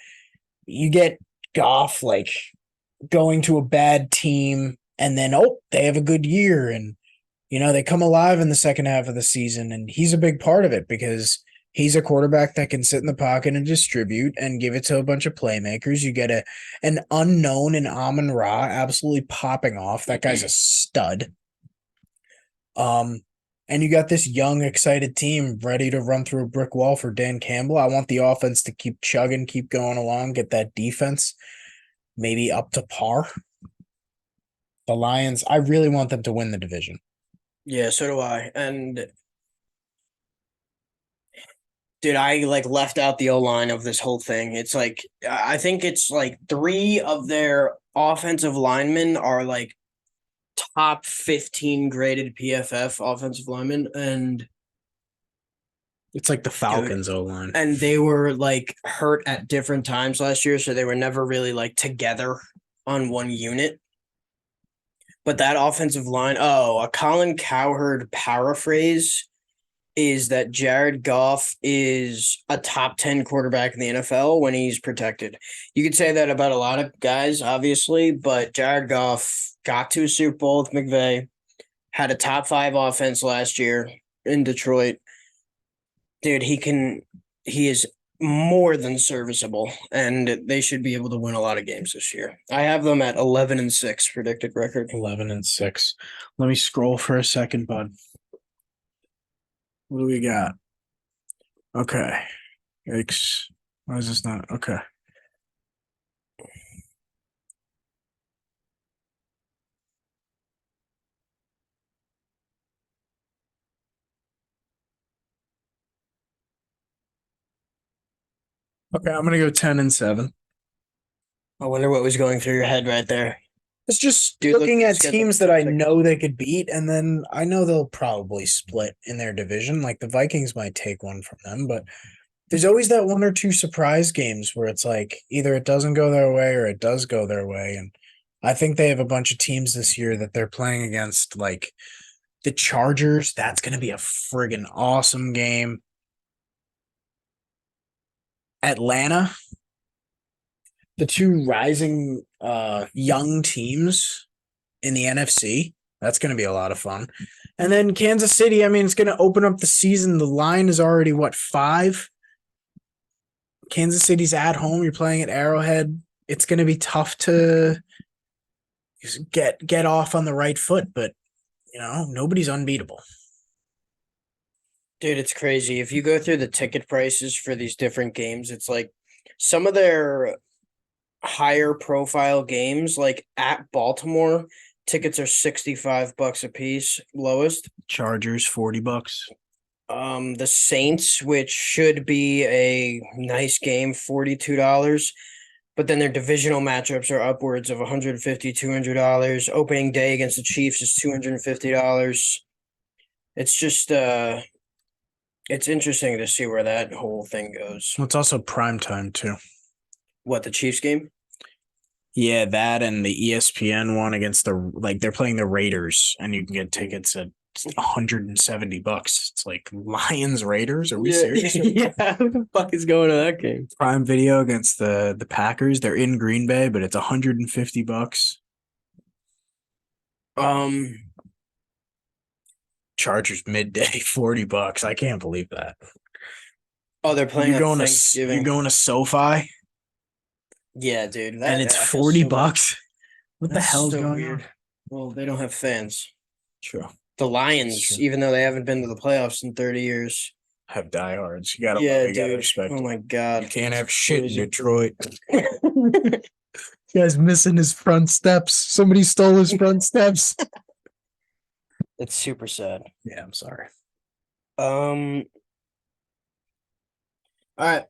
you get Goff, going to a bad team, and then, they have a good year, and, they come alive in the second half of the season, and he's a big part of it because he's a quarterback that can sit in the pocket and distribute and give it to a bunch of playmakers. You get an unknown in Amon-Ra absolutely popping off. That guy's a stud. And you got this young, excited team ready to run through a brick wall for Dan Campbell. I want the offense to keep chugging, keep going along, get that defense maybe up to par. The Lions, I really want them to win the division. Yeah, so do I. And dude, I left out the O-line of this whole thing. It's I think it's 3 of their offensive linemen are top 15 graded PFF offensive linemen, and it's like the Falcons O-line. And they were hurt at different times last year, so they were never really together on one unit. But that offensive line, a Colin Cowherd paraphrase is that Jared Goff is a top 10 quarterback in the NFL when he's protected. You could say that about a lot of guys, obviously, but Jared Goff got to a Super Bowl with McVay, had a top 5 offense last year in Detroit. Dude, he is more than serviceable, and they should be able to win a lot of games this year. I have them at 11-6 predicted record. 11-6. Let me scroll for a second, bud. What do we got? Okay. Yikes. Why is this not? Okay. Okay, I'm gonna go 10-7. I wonder what was going through your head right there. It's just Dude, looking look, at schedule. teams that I know they could beat, and then I know they'll probably split in their division. Like the Vikings might take one from them, but there's always that one or two surprise games where it's like either it doesn't go their way or it does go their way. And I think they have a bunch of teams this year that they're playing against, like the Chargers. That's going to be a friggin' awesome game. Atlanta, the two rising young teams in the NFC. That's going to be a lot of fun. And then Kansas City, I mean, it's going to open up the season. The line is already, 5? Kansas City's at home. You're playing at Arrowhead. It's going to be tough to get off on the right foot, but, nobody's unbeatable. Dude, it's crazy. If you go through the ticket prices for these different games, it's like some of their higher profile games, like at Baltimore, tickets are $65 a piece, lowest. Chargers, $40. The Saints, which should be a nice game, $42. But then their divisional matchups are upwards of $150, $200. Opening day against the Chiefs is $250. It's just it's interesting to see where that whole thing goes. Well, it's also prime time too. What, the Chiefs game? Yeah, that and the ESPN one against they're playing the Raiders, and you can get tickets at $170. It's like Lions Raiders. Are we serious? Yeah, who the fuck is going to that game? Prime Video against the Packers. They're in Green Bay, but it's $150. Chargers midday, $40. I can't believe that. Oh, they're playing You're going Thanksgiving. You're going to SoFi, Yeah, dude. and it's $40. What the hell's so going weird. on? Well, they don't have fans. True. The Lions, True. even though they haven't been to the playoffs in 30 years. Have diehards. You gotta Yeah, love it, you gotta dude. respect Oh it. my God. You can't have shit in Crazy. Detroit. Guy's missing his front steps. Somebody stole his front steps. It's super sad. Yeah, I'm sorry. All right.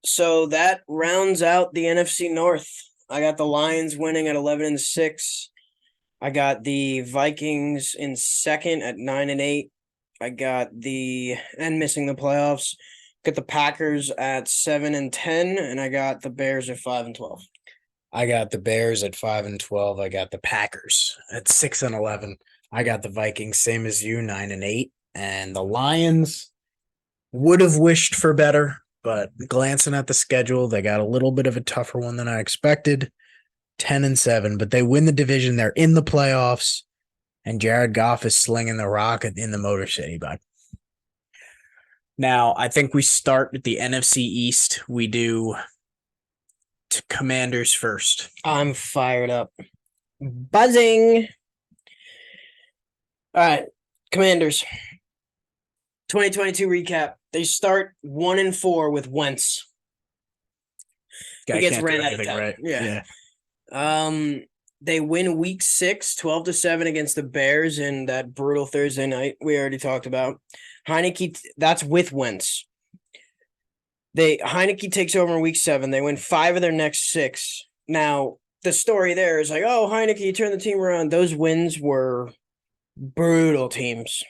So that rounds out the NFC North. I got the Lions winning at 11-6. I got the Vikings in second at 9-8. I got and missing the playoffs. Got the Packers at 7-10, and I got the Bears at 5-12. I got the Bears at 5-12. I got the Packers at 6-11. I got the Vikings, same as you, 9-8. And the Lions would have wished for better, but glancing at the schedule, they got a little bit of a tougher one than I expected. 10-7, but they win the division. They're in the playoffs, and Jared Goff is slinging the rock in the Motor City, bud. Now, I think we start with the NFC East. We do Commanders first. I'm fired up. Buzzing. All right, Commanders. 2022 recap. They start 1-4 with Wentz. Guy He gets can't do ran out of anything town. right. Yeah. They win week 6, 12-7 against the Bears in that brutal Thursday night we already talked about. Heineke, that's with Wentz. Heineke takes over in week 7. They win 5 of their next 6. Now, the story there is like, oh, Heineke turned the team around. Those wins were brutal teams.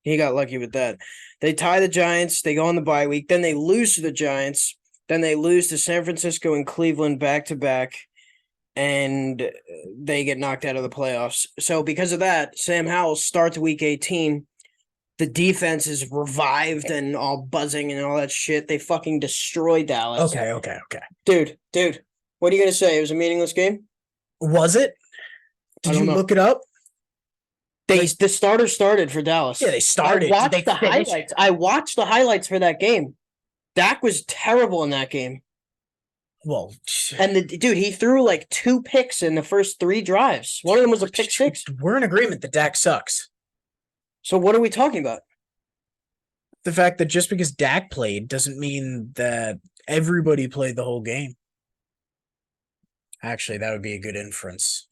He got lucky with that. They tie the Giants. They go on the bye week. Then they lose to the Giants. Then they lose to San Francisco and Cleveland back-to-back. And they get knocked out of the playoffs. So because of that, Sam Howell starts week 18 the defense is revived and all buzzing and all that shit. They fucking destroyed Dallas. Okay. Dude, what are you gonna say? It was a meaningless game? Was it? Did you look it up? The starters started for Dallas. Yeah, they started. I watched the highlights. I watched the highlights for that game. Dak was terrible in that game. Well, and dude, he threw like 2 picks in the first 3 drives. One of them was a pick 6. We're in agreement that Dak sucks. So what are we talking about? The fact that just because Dak played doesn't mean that everybody played the whole game. Actually, that would be a good inference.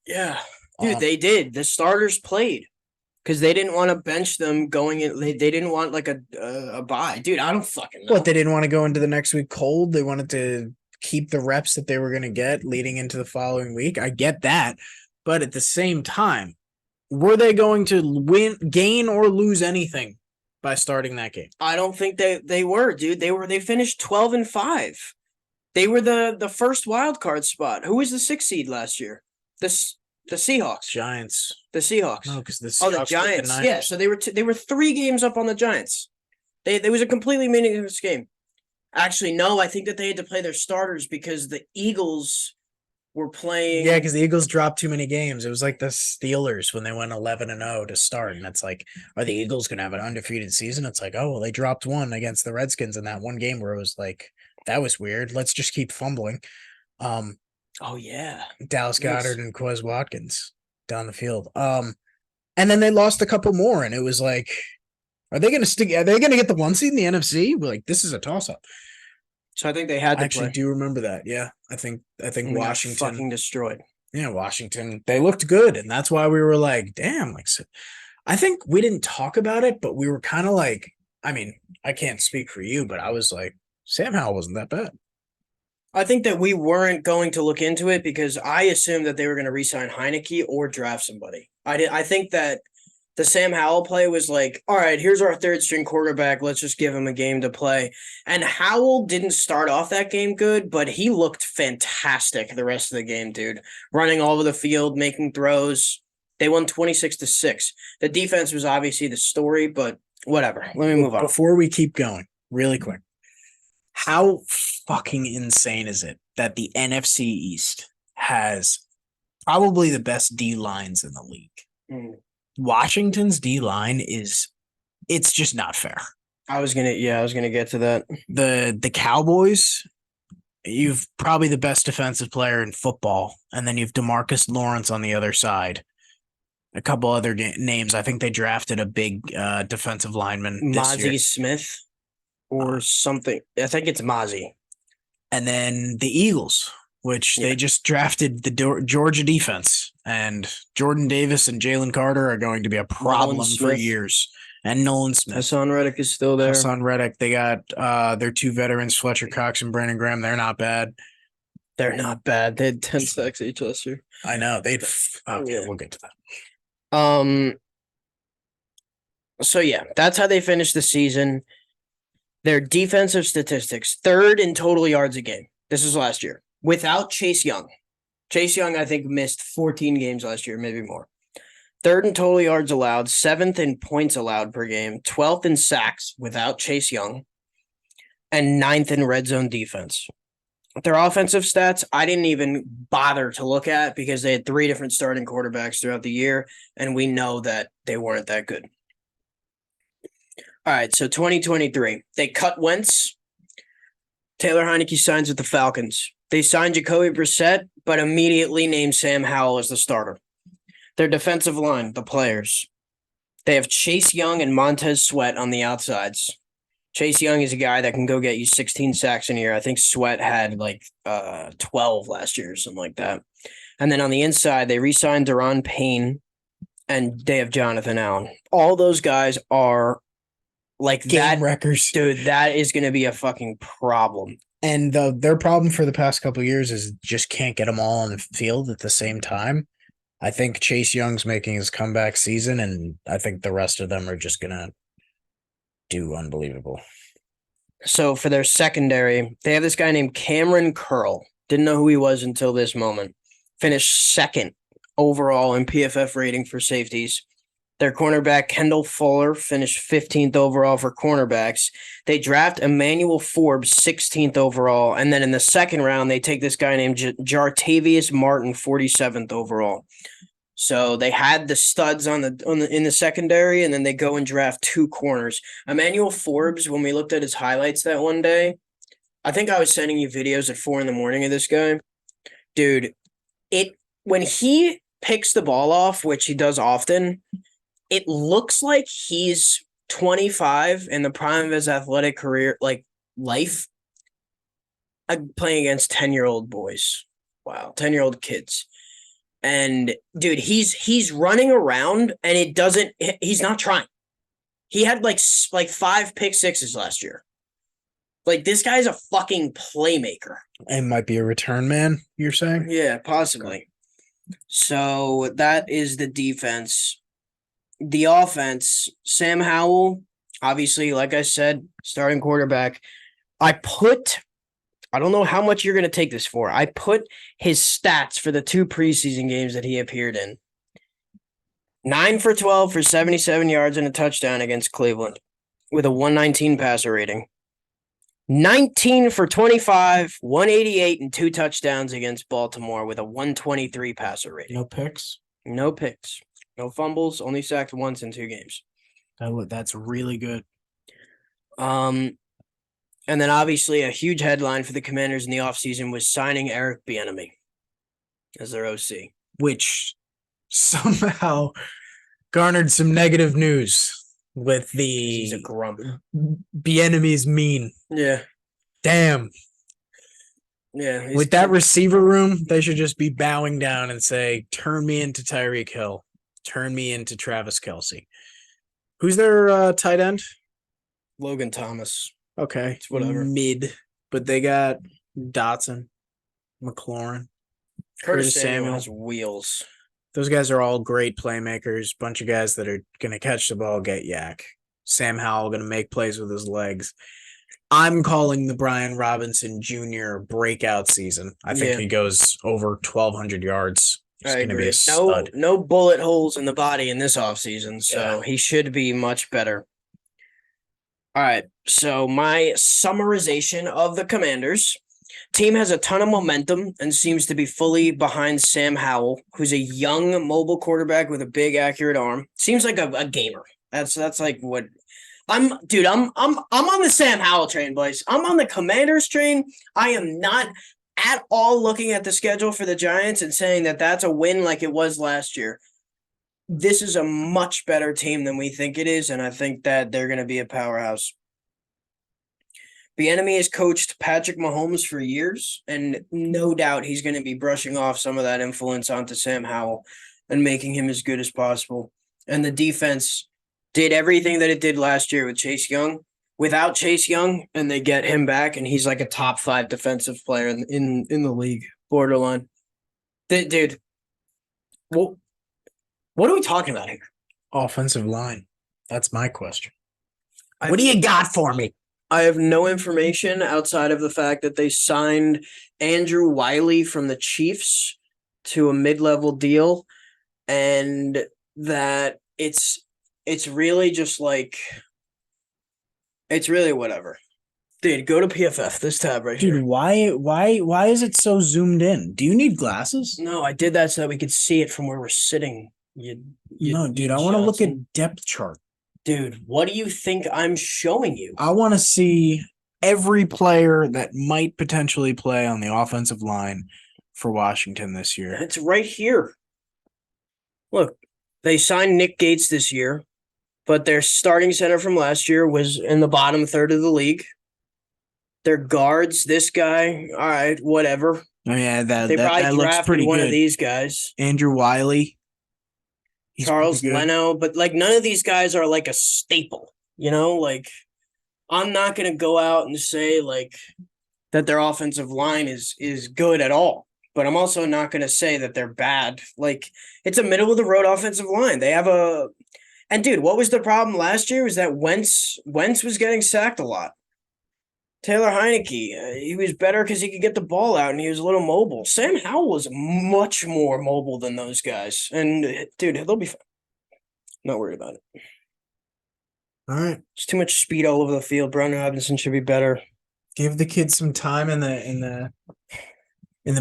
Yeah. Dude, they did. The starters played because they didn't want to bench them going in. They didn't want like a bye. Dude, I don't fucking know. What, they didn't want to go into the next week cold? They wanted to keep the reps that they were going to get leading into the following week. I get that. But at the same time, were they going to gain or lose anything by starting that game? I don't think they were, dude. They finished 12-5. They were the first wild card spot. Who was the 6th seed last year? The Seahawks. Giants. The Seahawks. No, because the Seahawks. The Giants. Yeah, so they were 3 games up on the Giants. They was a completely meaningless game. Actually, no, I think that they had to play their starters because the Eagles were playing. Yeah, because the Eagles dropped too many games. It was like the Steelers when they went 11-0 to start, and it's like, are the Eagles going to have an undefeated season? It's like, oh well, they dropped 1 against the Redskins in that one game where it was like, that was weird. Let's just keep fumbling. Oh yeah, Dallas Goedert and Quez Watkins down the field. And then they lost a couple more, and it was like, are they going to stick? Are they going to get the 1 seed in the NFC? We're like, this is a toss up. So I think they had to. I actually do remember that. Yeah, I think Washington fucking destroyed. Yeah, Washington. They looked good, and that's why we were like, damn. Like, so, I think we didn't talk about it, but we were kind of like, I mean, I can't speak for you, but I was like, Sam Howell wasn't that bad. I think that we weren't going to look into it because I assumed that they were going to re-sign Heineke or draft somebody. I think that the Sam Howell play was like, all right, here's our 3rd string quarterback. Let's just give him a game to play. And Howell didn't start off that game good, but he looked fantastic the rest of the game, dude. Running all over the field, making throws. They won 26-6. The defense was obviously the story, but whatever. Let me move on. Before we keep going, really quick. How fucking insane is it that the NFC East has probably the best D lines in the league? Washington's D line it's just not fair. I was gonna get to that. The Cowboys, you've probably the best defensive player in football, and then you've DeMarcus Lawrence on the other side. A couple other names. I think they drafted a big defensive lineman this year. Mozzie Smith. Or something. I think it's Mozzie. And then the Eagles, which they just drafted the Georgia defense. And Jordan Davis and Jalen Carter are going to be a problem for years. And Nolan Smith. Hassan Reddick is still there. Hassan Reddick. They got their 2 veterans, Fletcher Cox and Brandon Graham. They're not bad. They're not bad. They had 10 sacks each last year. I know. Okay, we'll get to that. So, yeah, that's how they finished the season. Their defensive statistics, 3rd in total yards a game. This is last year. Without Chase Young. Chase Young, I think, missed 14 games last year, maybe more. 3rd in total yards allowed, 7th in points allowed per game, 12th in sacks without Chase Young, and 9th in red zone defense. Their offensive stats, I didn't even bother to look at because they had 3 different starting quarterbacks throughout the year, and we know that they weren't that good. All right, so 2023. They cut Wentz. Taylor Heineke signs with the Falcons. They signed Jacoby Brissett, but immediately named Sam Howell as the starter. Their defensive line, the players. They have Chase Young and Montez Sweat on the outsides. Chase Young is a guy that can go get you 16 sacks in a year. I think Sweat had like 12 last year or something like that. And then on the inside, they re-signed Daron Payne, and they have Jonathan Allen. All those guys are like game wreckers. Dude, that is going to be a fucking problem. And their problem for the past couple of years is just can't get them all on the field at the same time. I think Chase Young's making his comeback season, and I think the rest of them are just going to do unbelievable. So for their secondary, they have this guy named Cameron Curl. Didn't know who he was until this moment. Finished 2nd overall in PFF rating for safeties. Their cornerback, Kendall Fuller, finished 15th overall for cornerbacks. They draft Emmanuel Forbes, 16th overall. And then in the second round, they take this guy named Jartavius Martin, 47th overall. So they had the studs in the secondary, and then they go and draft 2 corners. Emmanuel Forbes, when we looked at his highlights that one day, I think I was sending you videos at 4 a.m. of this guy. Dude, when he picks the ball off, which he does often, it looks like he's 25 in the prime of his athletic career, like life, playing against 10-year-old boys. Wow, 10-year-old kids. And dude, he's running around and he's not trying. He had like 5 pick sixes last year. Like, this guy's a fucking playmaker. And might be a return man, you're saying? Yeah, possibly. So that is the defense. The offense, Sam Howell, obviously, like I said, starting quarterback. I don't know how much you're going to take this for. I put his stats for the 2 preseason games that he appeared in. 9 for 12 for 77 yards and a touchdown against Cleveland with a 119 passer rating. 19 for 25, 188, and 2 touchdowns against Baltimore with a 123 passer rating. No picks? No picks. No fumbles, only sacked once in 2 games. That's really good. And then obviously a huge headline for the Commanders in the offseason was signing Eric Bieniemy as their OC. Which somehow garnered some negative news with the He's a grump. Bieniemy's mean. Yeah. Damn. Yeah. With that receiver room, they should just be bowing down and say, turn me into Tyreek Hill. Turn me into Travis Kelce. Who's their tight end? Logan Thomas. Okay. It's whatever. Mid. But they got Dotson, McLaurin, Curtis Samuel has wheels. Those guys are all great playmakers. Bunch of guys that are going to catch the ball, get yak. Sam Howell going to make plays with his legs. I'm calling the Brian Robinson Jr. breakout season. I think he goes over 1,200 yards. He's going to be a stud. No bullet holes in the body in this offseason, so he should be much better. All right, so my summarization of the Commanders. Team has a ton of momentum and seems to be fully behind Sam Howell, who's a young mobile quarterback with a big, accurate arm. Seems like a gamer. That's like what I'm on the Sam Howell train, boys. I'm on the Commanders train. I am not at all looking at the schedule for the Giants and saying that that's a win like it was last year. This is a much better team than we think it is, and I think that they're going to be a powerhouse. Bieniemy has coached Patrick Mahomes for years, and no doubt he's going to be brushing off some of that influence onto Sam Howell and making him as good as possible. And the defense did everything that it did last year with Chase Young. Without Chase Young, and they get him back, and he's like a top 5 defensive player in the league, borderline. Dude, what are we talking about here? Offensive line. That's my question. What do you got for me? I have no information outside of the fact that they signed Andrew Wiley from the Chiefs to a mid-level deal, and that it's really just like it's really whatever. Dude, go to PFF, this tab right here. Dude, why is it so zoomed in? Do you need glasses? No, I did that so that we could see it from where we're sitting. No, dude, I want to look at depth chart. Dude, what do you think I'm showing you? I want to see every player that might potentially play on the offensive line for Washington this year. It's right here. Look, they signed Nick Gates this year, but their starting center from last year was in the bottom third of the league. Their guards, this guy, all right, whatever. Oh yeah, they that looks pretty one good. Of these guys, Andrew Wiley, Charles Leno, but like none of these guys are like a staple. You know, like I'm not gonna go out and say like that their offensive line is good at all. But I'm also not going to say that they're bad. Like, it's a middle-of-the-road offensive line. They have a – and, dude, what was the problem last year was that Wentz was getting sacked a lot. Taylor Heineke, he was better because he could get the ball out and he was a little mobile. Sam Howell was much more mobile than those guys. And, dude, they'll be fine. Not worried about it. All right. There's too much speed all over the field. Brown Robinson should be better. Give the kids some time in the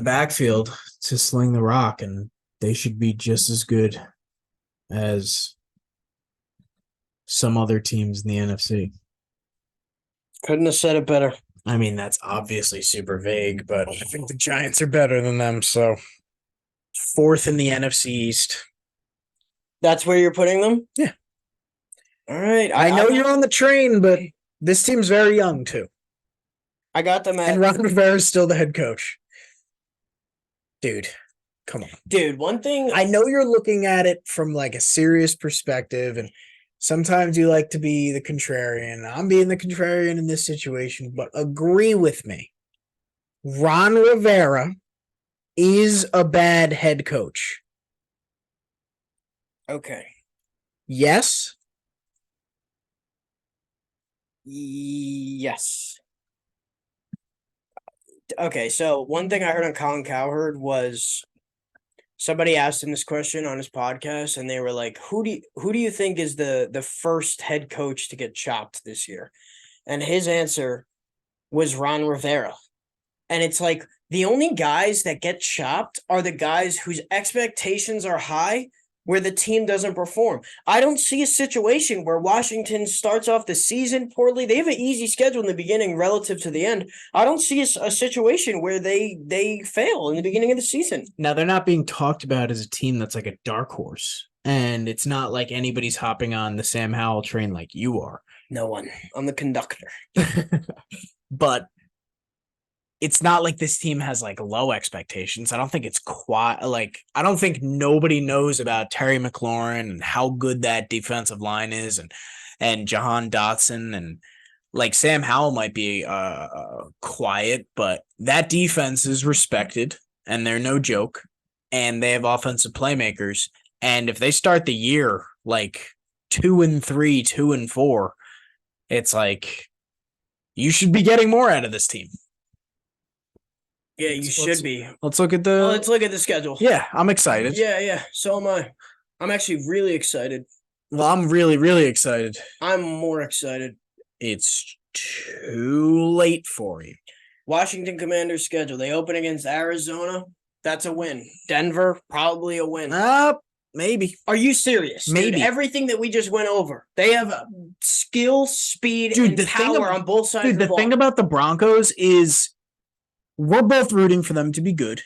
backfield to sling the rock, and they should be just as good as some other teams in the NFC. Couldn't have said it better. I mean, that's obviously super vague, but I think the Giants are better than them. So, fourth in the NFC East. That's where you're putting them? Yeah. All right. I know you're on the train, but this team's very young, too. I got them at... And Ron Rivera's still the head coach. Dude, come on. Dude, one thing... I know you're looking at it from like a serious perspective, and sometimes you like to be the contrarian. I'm being the contrarian in this situation, but agree with me. Ron Rivera is a bad head coach. Okay. Yes? Yes. Okay, so one thing I heard on Colin Cowherd was somebody asked him this question on his podcast, and they were like, who do you think is the first head coach to get chopped this year? And his answer was Ron Rivera. And it's like the only guys that get chopped are the guys whose expectations are high, where the team doesn't perform. I don't see a situation where Washington starts off the season poorly. They have an easy schedule in the beginning relative to the end. I don't see a situation where they fail in the beginning of the season. Now, they're not being talked about as a team that's like a dark horse. And it's not like anybody's hopping on the Sam Howell train like you are. No one. I'm the conductor. But it's not like this team has like low expectations. I don't think it's quite like, I don't think nobody knows about Terry McLaurin and how good that defensive line is, and Jahan Dotson, and like Sam Howell might be quiet, but that defense is respected and they're no joke, and they have offensive playmakers. And if they start the year like 2-3, 2-4, it's like you should be getting more out of this team. Yeah, you should be. Let's look at the schedule. Yeah, I'm excited. Yeah. So am I. I'm actually really excited. Well, I'm really, really excited. I'm more excited. It's too late for you. Washington Commanders schedule. They open against Arizona. That's a win. Denver, probably a win. Maybe. Are you serious? Maybe. Dude, everything that we just went over. They have skill, speed, and power on both sides of the ball. The thing about the Broncos is we're both rooting for them to be good.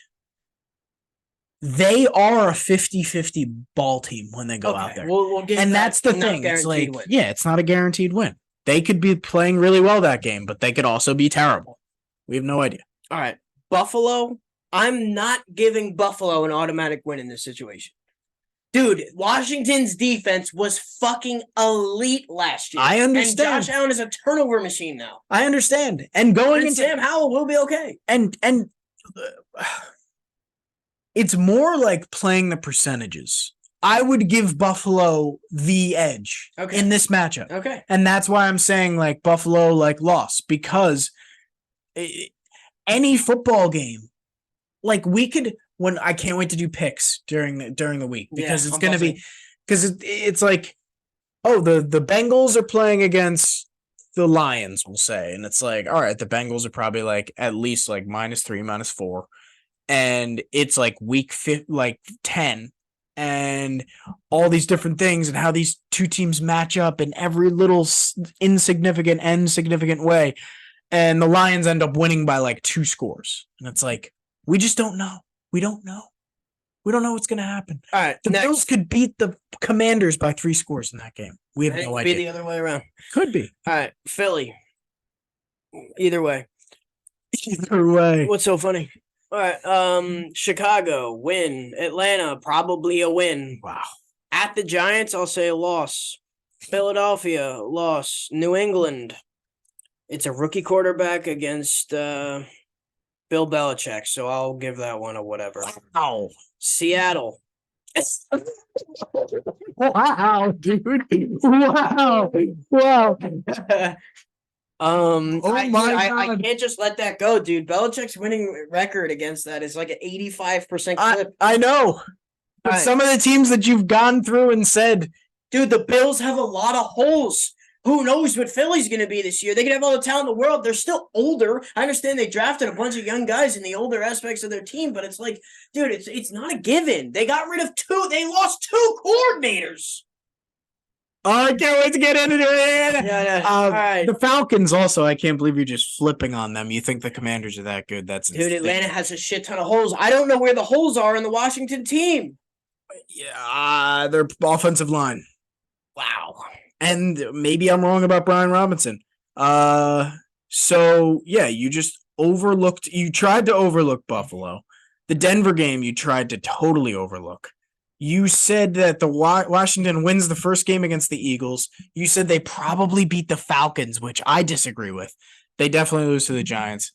They are a 50-50 ball team when they go out there. We'll give and that's the thing. It's like, win. Yeah, it's not a guaranteed win. They could be playing really well that game, but they could also be terrible. We have no idea. All right. Buffalo. I'm not giving Buffalo an automatic win in this situation. Dude, Washington's defense was fucking elite last year. I understand. And Josh Allen is a turnover machine now. I understand. And going into Sam Howell will be okay. And it's more like playing the percentages. I would give Buffalo the edge in this matchup. Okay. And that's why I'm saying like Buffalo like loss, because any football game, like we could. When I can't wait to do picks during the week, because it's going to be, because it's like, oh, the Bengals are playing against the Lions, we'll say. And it's like, all right, the Bengals are probably like at least like -3, -4. And it's like week 10 and all these different things and how these two teams match up in every little insignificant and significant way. And the Lions end up winning by like 2 scores. And it's like, we just don't know. We don't know. We don't know what's going to happen. All right. The Bills could beat the Commanders by 3 scores in that game. We have no idea. Could be the other way around. Could be. All right. Philly. Either way. Either way. What's so funny? All right. Chicago, win. Atlanta, probably a win. Wow. At the Giants, I'll say a loss. Philadelphia, loss. New England. It's a rookie quarterback against Bill Belichick, so I'll give that one a whatever. Wow. Seattle. Wow, dude. Wow. Wow. I can't just let that go, dude. Belichick's winning record against that is like an 85% clip. I know. But some of the teams that you've gone through and said, Dude, the Bills have a lot of holes. Who knows what Philly's going to be this year? They could have all the talent in the world. They're still older. I understand they drafted a bunch of young guys in the older aspects of their team, but it's like, dude, it's not a given. They got rid of two. They lost two coordinators. Oh, I can't wait to get into it. Yeah. All right. The Falcons also, I can't believe you're just flipping on them. You think the Commanders are that good? That's Dude, insane. Atlanta has a shit ton of holes. I don't know where the holes are in the Washington team. Yeah, their offensive line. Wow. And maybe I'm wrong about Brian Robinson. So yeah, you tried to overlook Buffalo. The Denver game you tried to totally overlook. You said that the Washington wins the first game against the Eagles. You said they probably beat the Falcons, which I disagree with. They definitely lose to the Giants.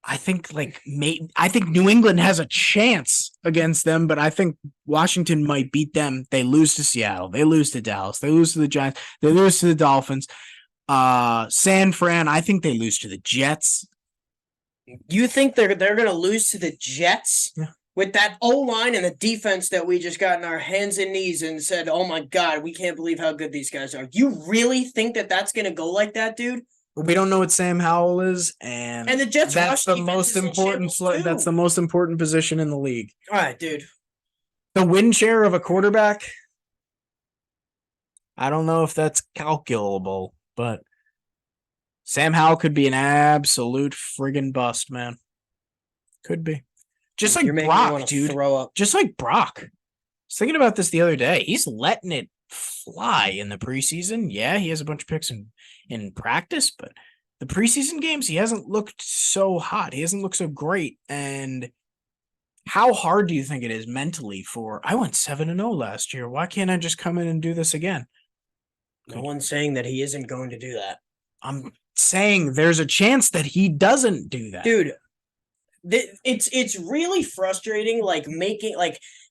I think New England has a chance against them, but I think Washington might beat them. They lose to Seattle. They lose to Dallas. They lose to the Giants. They lose to the Dolphins. San Fran, I think they lose to the Jets. You think they're going to lose to the Jets? Yeah. With that O-line and the defense that we just got in our hands and knees and said, oh my God, we can't believe how good these guys are. You really think that that's going to go like that, dude? We don't know what Sam Howell is, and the Jets. That's the most important. That's the most important position in the league. All right, dude. The win share of a quarterback. I don't know if that's calculable, but Sam Howell could be an absolute friggin' bust, man. Could be. Just like Brock, dude. Just like Brock. I was thinking about this the other day. He's letting it fly in the preseason. Yeah, he has a bunch of picks in practice, but the preseason games, he hasn't looked so hot. He hasn't looked so great. And how hard do you think it is mentally I went 7-0 last year. Why can't I just come in and do this again? No one's saying that he isn't going to do that. I'm saying there's a chance that he doesn't do that. Dude, it's really frustrating,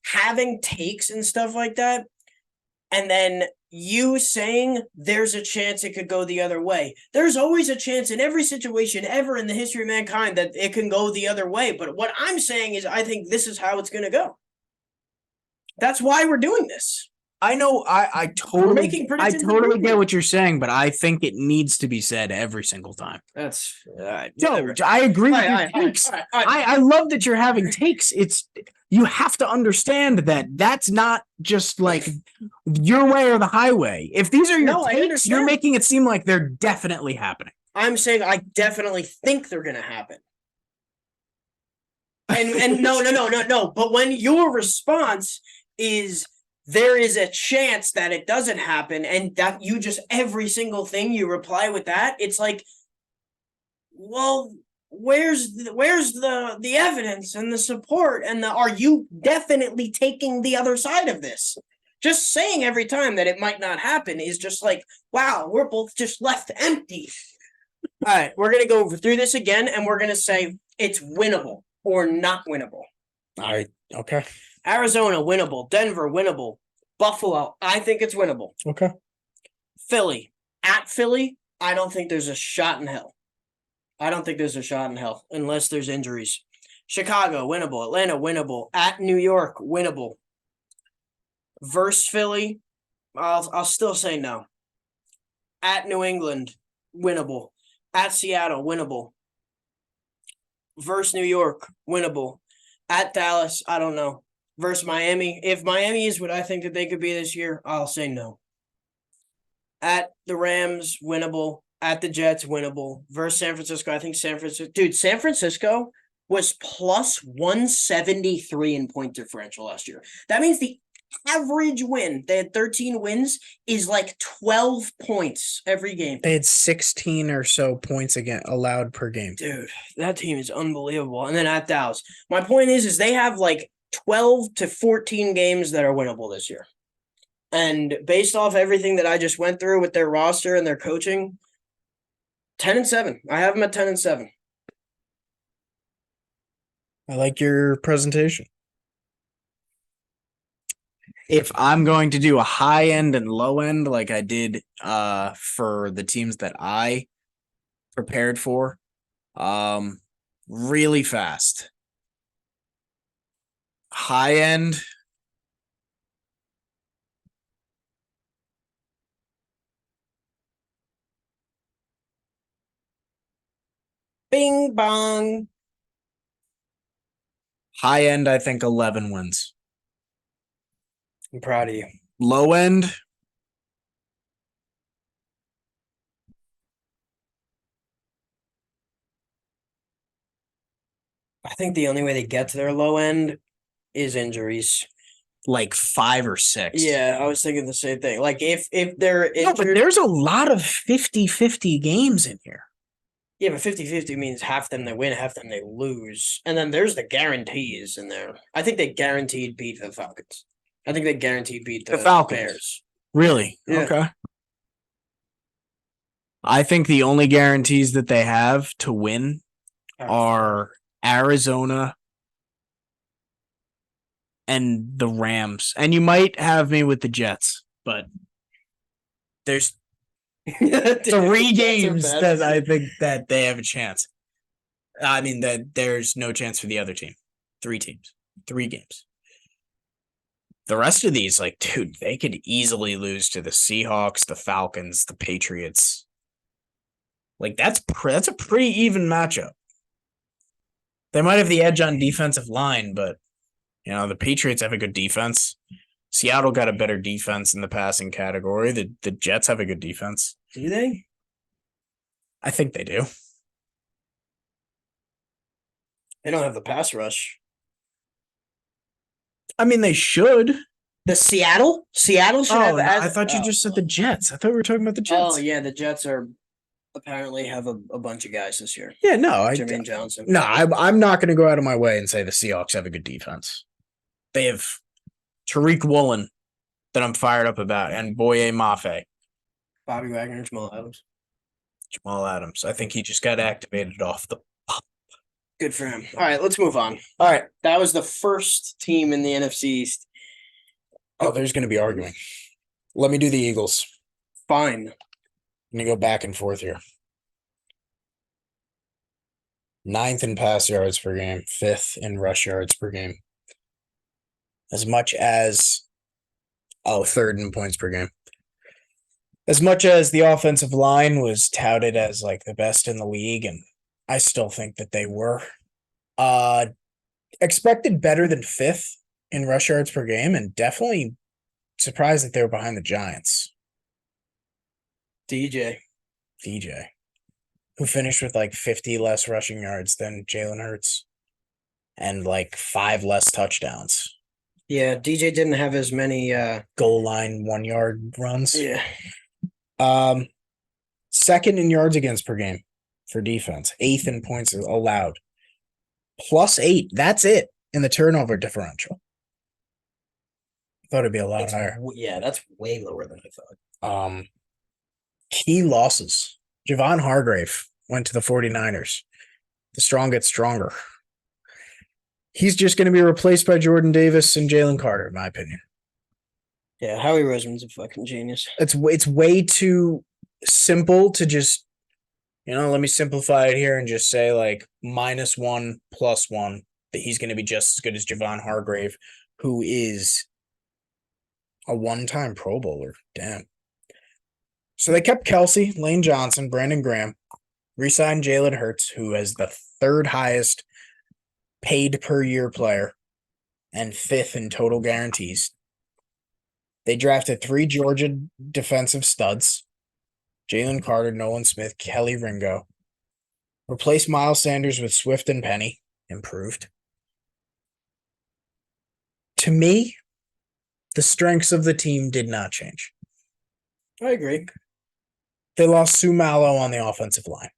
having takes and stuff like that. And then you saying there's a chance it could go the other way. There's always a chance in every situation ever in the history of mankind that it can go the other way. But what I'm saying is I think this is how it's going to go. That's why we're doing this. I know I totally get what you're saying, but I think it needs to be said every single time. That's no, I agree with your takes. I love that you're having takes. You have to understand that that's not just like your way or the highway. If these are your takes, you're making it seem like they're definitely happening. I'm saying I definitely think they're going to happen. And no. But when your response is there is a chance that it doesn't happen, and that you just every single thing you reply with that, it's like, well, where's the evidence and the support and are you definitely taking the other side of this? Just saying every time that it might not happen is just like, wow, we're both just left empty. All right, we're going to go through this again, and we're going to say it's winnable or not winnable. All right, okay. Arizona, winnable. Denver, winnable. Buffalo, I think it's winnable. Okay. Philly, at Philly, I don't think there's a shot in hell. Unless there's injuries. Chicago, winnable. Atlanta, winnable. At New York, winnable. Versus Philly, I'll still say no. At New England, winnable. At Seattle, winnable. Versus New York, winnable. At Dallas, I don't know. Versus Miami, if Miami is what I think that they could be this year, I'll say no. At the Rams, winnable. At the Jets, winnable. Versus San Francisco, I think San Francisco was plus 173 in point differential last year. That means the average win, they had 13 wins, is like 12 points every game. They had 16 or so points allowed per game. Dude, that team is unbelievable. And then at Dallas, my point is they have like 12 to 14 games that are winnable this year. And based off everything that I just went through with their roster and their coaching, 10-7. I have them at 10-7. I like your presentation. If I'm going to do a high end and low end like I did for the teams that I prepared for, really fast. High end, Bing bong. High end, I think 11 wins. I'm proud of you. Low end, I think the only way they get to their low end is injuries. like 5 or 6. Yeah, I was thinking the same thing. Like if they're No, injured, but there's a lot of 50-50 games in here. yeah, but 50-50 means half them they win, half them they lose. And then there's the guarantees in there. I think they guaranteed beat the Falcons. I think they guaranteed beat the Falcons. Bears. Really? Yeah. Okay. I think the only guarantees that they have to win are Arizona and the Rams. And you might have me with the Jets, but there's 3 games that I think that they have a chance. I mean, that there's no chance for the other team. 3 teams, 3 games. The rest of these, like, dude, they could easily lose to the Seahawks, the Falcons, the Patriots. Like, that's a pretty even matchup. They might have the edge on defensive line, but, the Patriots have a good defense. Seattle got a better defense in the passing category. The Jets have a good defense. Do they? I think they do. They don't have the pass rush. I mean, they should. The Seattle should have. I thought you just said the Jets. I thought we were talking about the Jets. Oh yeah, the Jets are apparently have a bunch of guys this year. Yeah, no, Jermaine Johnson. No, I'm not going to go out of my way and say the Seahawks have a good defense. They have Tariq Woolen that I'm fired up about, and Boye Mafe. Bobby Wagner, Jamal Adams. Jamal Adams. I think he just got activated off the pop. Good for him. All right, let's move on. All right, that was the first team in the NFC East. Oh, there's going to be arguing. Let me do the Eagles. Fine. I'm going to go back and forth here. 9th in pass yards per game, 5th in rush yards per game. As much as 3rd in points per game. As much as the offensive line was touted as like the best in the league, and I still think that they were. Expected better than 5th in rush yards per game, and definitely surprised that they were behind the Giants. DJ, who finished with like 50 less rushing yards than Jalen Hurts and like 5 less touchdowns. Yeah, DJ didn't have as many goal line 1-yard runs. Yeah. 2nd in yards against per game for defense. 8th in points allowed. +8. That's it in the turnover differential. I thought it'd be a lot higher. Yeah, that's way lower than I thought. Key losses. Javon Hargrave went to the 49ers. The strong get stronger. He's just going to be replaced by Jordan Davis and Jalen Carter, in my opinion. Yeah, Howie Roseman's a fucking genius. It's way too simple to just, let me simplify it here and just say like -1, +1, that he's going to be just as good as Javon Hargrave, who is a 1-time Pro Bowler. Damn. So they kept Kelsey, Lane Johnson, Brandon Graham, re-signed Jalen Hurts, who is the 3rd highest paid per year player and 5th in total guarantees. They drafted 3 Georgia defensive studs, Jalen Carter, Nolan Smith, Kelly Ringo. Replaced Miles Sanders with Swift and Penny. Improved. To me, the strengths of the team did not change. I agree. They lost Sue Mallow on the offensive line.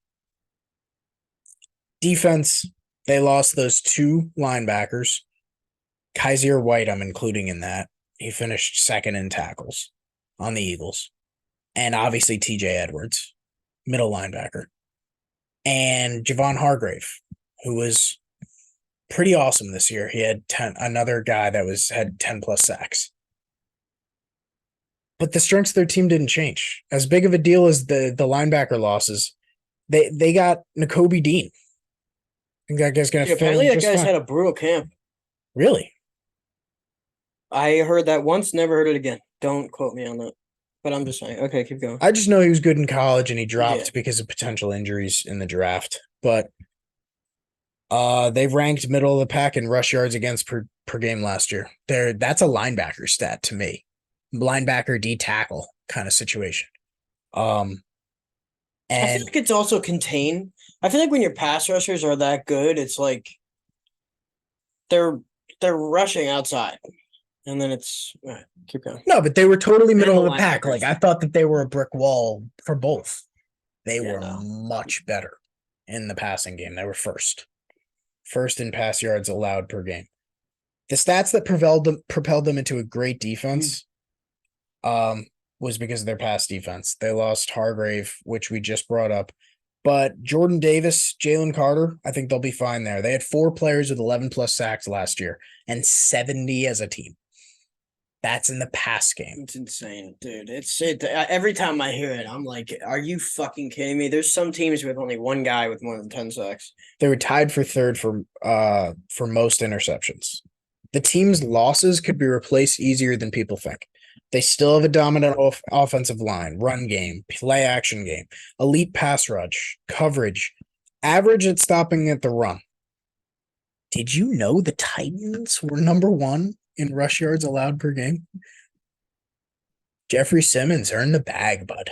Defense, they lost those 2 linebackers. Kaiser White, I'm including in that. He finished 2nd in tackles on the Eagles. And obviously TJ Edwards, middle linebacker. And Javon Hargrave, who was pretty awesome this year. He had another guy that had 10+ sacks. But the strengths of their team didn't change. As big of a deal as the linebacker losses, they got Nakobe Dean. I think that guy's going to fill in apparently that just guy's fine. had a brutal camp. Really? I heard that once, never heard it again. Don't quote me on that. But I'm just saying. Okay, keep going. I just know he was good in college and he dropped because of potential injuries in the draft. but they ranked middle of the pack in rush yards against per game last year. That's a linebacker stat to me. Linebacker D tackle kind of situation. I And feel like it's also contained. I feel like when your pass rushers are that good, it's like they're rushing outside, and then it's keep going. no, but they were totally middle of the the pack. linebackers. Like I thought that they were a brick wall for both. They Yeah, were no. much better in the passing game. They were first in pass yards allowed per game. The stats that propelled them into a great defense was because of their pass defense. They lost Hargrave, which we just brought up. But Jordan Davis, Jalen Carter, I think they'll be fine there. They had 4 players with 11 plus sacks last year and 70 as a team. That's in the pass game. It's insane, dude. Every time I hear it, I'm like, are you fucking kidding me? There's some teams with only one guy with more than 10 sacks. They were tied for third for most interceptions. The team's losses could be replaced easier than people think. They still have a dominant offensive line, run game, play action game, elite pass rush, coverage, average at stopping at the run. Did you know the Titans were number 1 in rush yards allowed per game? Jeffrey Simmons earned the bag, bud.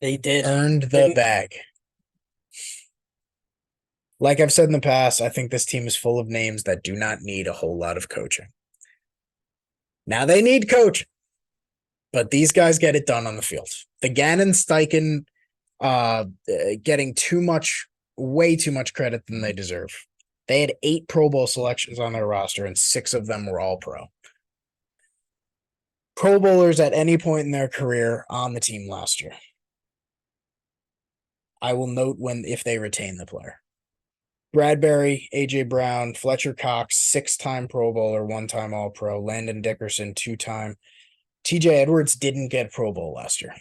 They did. Earned the bag. Like I've said in the past, I think this team is full of names that do not need a whole lot of coaching. Now they need coaching, but these guys get it done on the field. The Gannon Steichen getting way too much credit than they deserve. They had 8 Pro Bowl selections on their roster, and 6 of them were all pro. Pro Bowlers at any point in their career on the team last year. I will note if they retain the player. Bradbury, A.J. Brown, Fletcher Cox, 6-time Pro Bowler, 1-time All-Pro. Landon Dickerson, 2-time. T.J. Edwards didn't get Pro Bowl last year.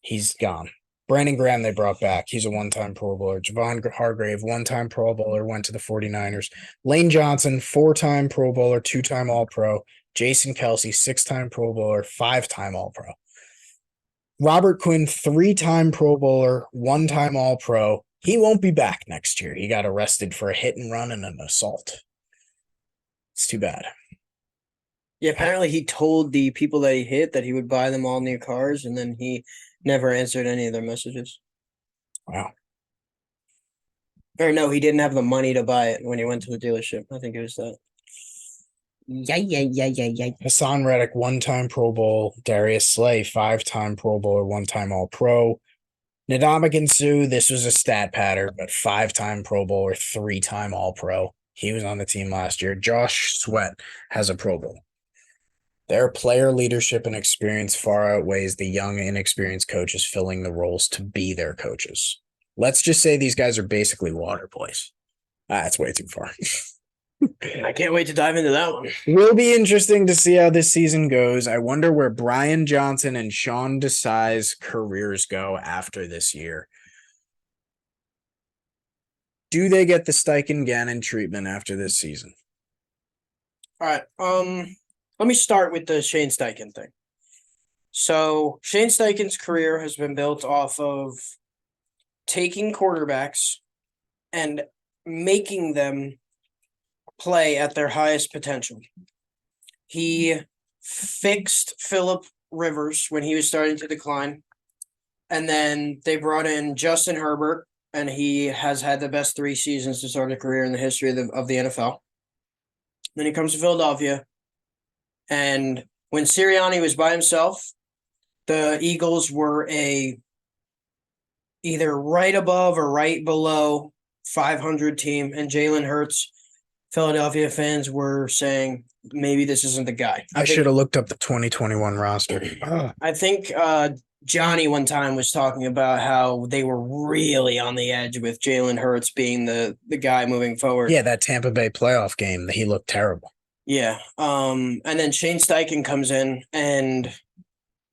He's gone. Brandon Graham they brought back. He's a 1-time Pro Bowler. Javon Hargrave, 1-time Pro Bowler, went to the 49ers. Lane Johnson, 4-time Pro Bowler, 2-time All-Pro. Jason Kelsey, 6-time Pro Bowler, 5-time All-Pro. Robert Quinn, 3-time Pro Bowler, 1-time All-Pro. He won't be back next year. He got arrested for a hit and run and an assault. It's too bad. Yeah, apparently he told the people that he hit that he would buy them all new cars, and then he never answered any of their messages. Wow. Or no, he didn't have the money to buy it when he went to the dealership. I think it was that. Yeah. Hassan Reddick, 1-time Pro Bowl. Darius Slay, 5-time Pro Bowler, 1-time All-Pro. Ndamukong Suh, this was a stat pattern, but 5-time Pro Bowler, 3-time All-Pro. He was on the team last year. Josh Sweat has a Pro Bowl. Their player leadership and experience far outweighs the young, inexperienced coaches filling the roles to be their coaches. Let's just say these guys are basically water boys. That's way too far. I can't wait to dive into that one. Will be interesting to see how this season goes. I wonder where Brian Johnson and Sean Desai's careers go after this year. Do they get the Steichen Gannon treatment after this season? All right. Let me start with the Shane Steichen thing. So Shane Steichen's career has been built off of taking quarterbacks and making them play at their highest potential. He fixed Phillip Rivers when he was starting to decline. And then they brought in Justin Herbert, and he has had the best 3 seasons to start a career in the history of the NFL. Then he comes to Philadelphia. And when Sirianni was by himself, the Eagles were either right above or right below 500 team. And Jalen Hurts, Philadelphia fans were saying, maybe this isn't the guy. I should have looked up the 2021 roster. I think Johnny one time was talking about how they were really on the edge with Jalen Hurts being the guy moving forward. Yeah, that Tampa Bay playoff game, he looked terrible. Yeah. And then Shane Steichen comes in and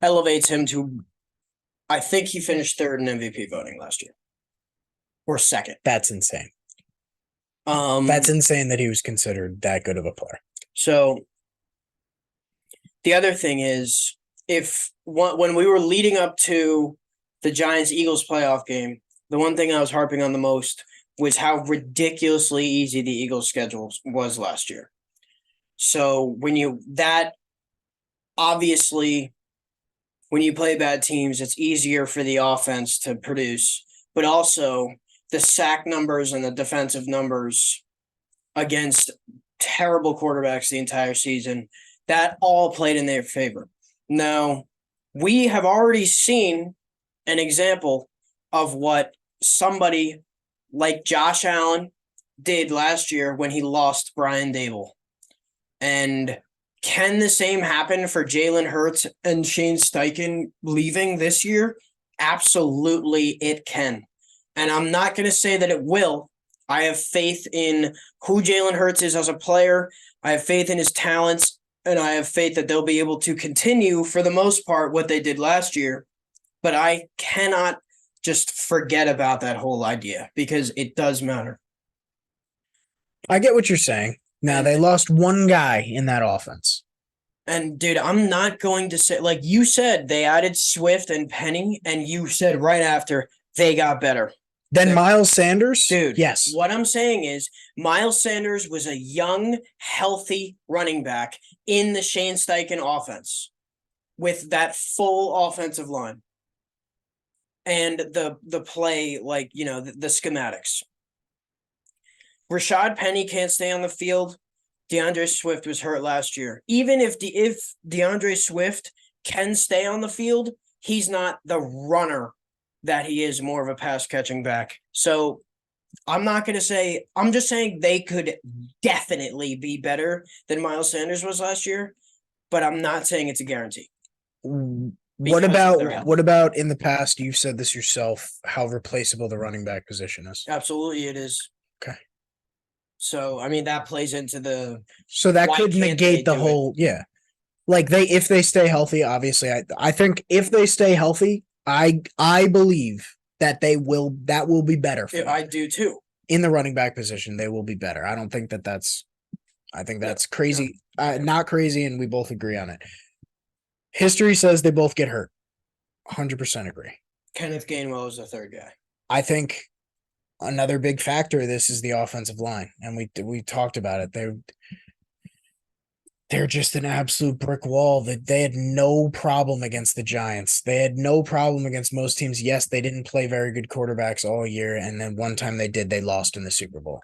elevates him to, I think he finished 3rd in MVP voting last year. Or 2nd. That's insane. That's insane that he was considered that good of a player. So the other thing is, when we were leading up to the Giants-Eagles playoff game, The one thing I was harping on the most was how ridiculously easy the Eagles' schedule was last year. So obviously, when you play bad teams, it's easier for the offense to produce, but also the sack numbers and the defensive numbers against terrible quarterbacks the entire season, that all played in their favor. Now, we have already seen an example of what somebody like Josh Allen did last year when he lost Brian Dable. And can the same happen for Jalen Hurts and Shane Steichen leaving this year? Absolutely, it can. And I'm not going to say that it will. I have faith in who Jalen Hurts is as a player. I have faith in his talents, and I have faith that they'll be able to continue, for the most part, what they did last year. But I cannot just forget about that whole idea because it does matter. I get what you're saying. Now, they lost one guy in that offense. And, dude, I'm not going to say, like you said, they added Swift and Penny, and you said right after they got better. Then Miles Sanders? Dude, yes. What I'm saying is Miles Sanders was a young, healthy running back in the Shane Steichen offense with that full offensive line and the play, like, the schematics. Rashad Penny can't stay on the field. DeAndre Swift was hurt last year. Even if DeAndre Swift can stay on the field, he's not the runner that he is, more of a pass-catching back. So I'm not going to say – I'm just saying they could definitely be better than Miles Sanders was last year, but I'm not saying it's a guarantee. What about in the past, you've said this yourself, how replaceable the running back position is? Absolutely it is. Okay. So, I mean, that plays into the – So that could negate the whole – yeah. Like, if they stay healthy, obviously, I think if they stay healthy – I believe that that will be better for them. I do too. In the running back position, they will be better. I don't think I think that's crazy. Not crazy, and we both agree on it. History says they both get hurt. 100% agree. Kenneth Gainwell is the third guy. I think another big factor of this is the offensive line, and we talked about it. They're just an absolute brick wall. That they had no problem against the Giants. They had no problem against most teams. Yes, they didn't play very good quarterbacks all year, and then one time they did, they lost in the Super Bowl.